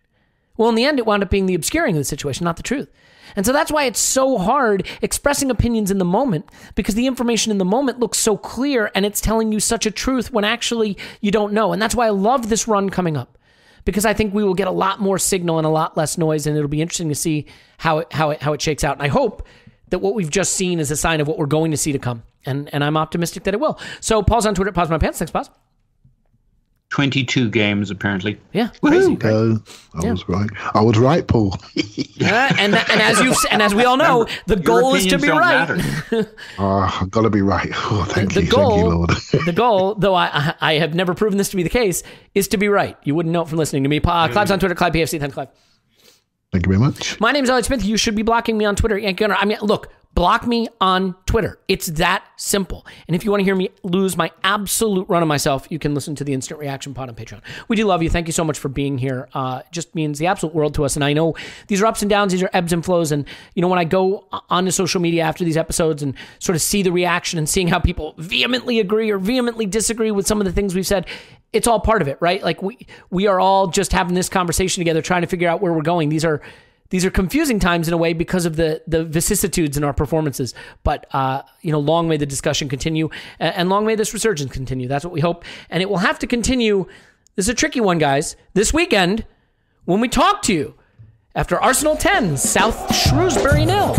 Speaker 2: Well, in the end, it wound up being the obscuring of the situation, not the truth. And so that's why it's so hard expressing opinions in the moment, because the information in the moment looks so clear and it's telling you such a truth when actually you don't know. And that's why I love this run coming up, because I think we will get a lot more signal and a lot less noise, and it'll be interesting to see how it shakes out. And I hope that what we've just seen is a sign of what we're going to see to come. And I'm optimistic that it will. So Paul's on Twitter, Pause My Pants. Thanks, Pause.
Speaker 3: 22 games, apparently.
Speaker 2: Yeah, crazy.
Speaker 4: I was right. I was right, Paul.
Speaker 2: and as we all know, the goal is to be right.
Speaker 4: I've got to be right. Oh, thank you, Lord.
Speaker 2: The goal, though I have never proven this to be the case, is to be right. You wouldn't know it from listening to me. Clive's on Twitter, Clive PFC. Thanks, Clive.
Speaker 4: Thank you very much.
Speaker 2: My name's Elliot Smith. You should be blocking me on Twitter. I mean, look, block me on Twitter. It's that simple. And if you want to hear me lose my absolute run of myself, you can listen to the Instant Reaction Pod on Patreon. We do love you. Thank you so much for being here. It just means the absolute world to us. And I know these are ups and downs. These are ebbs and flows. And, when I go onto social media after these episodes and sort of see the reaction and seeing how people vehemently agree or vehemently disagree with some of the things we've said, it's all part of it, right? Like we are all just having this conversation together, trying to figure out where we're going. These are confusing times in a way because of the vicissitudes in our performances. But, long may the discussion continue and long may this resurgence continue. That's what we hope. And it will have to continue. This is a tricky one, guys. This weekend, when we talk to you after Arsenal 10, South Shrewsbury 0.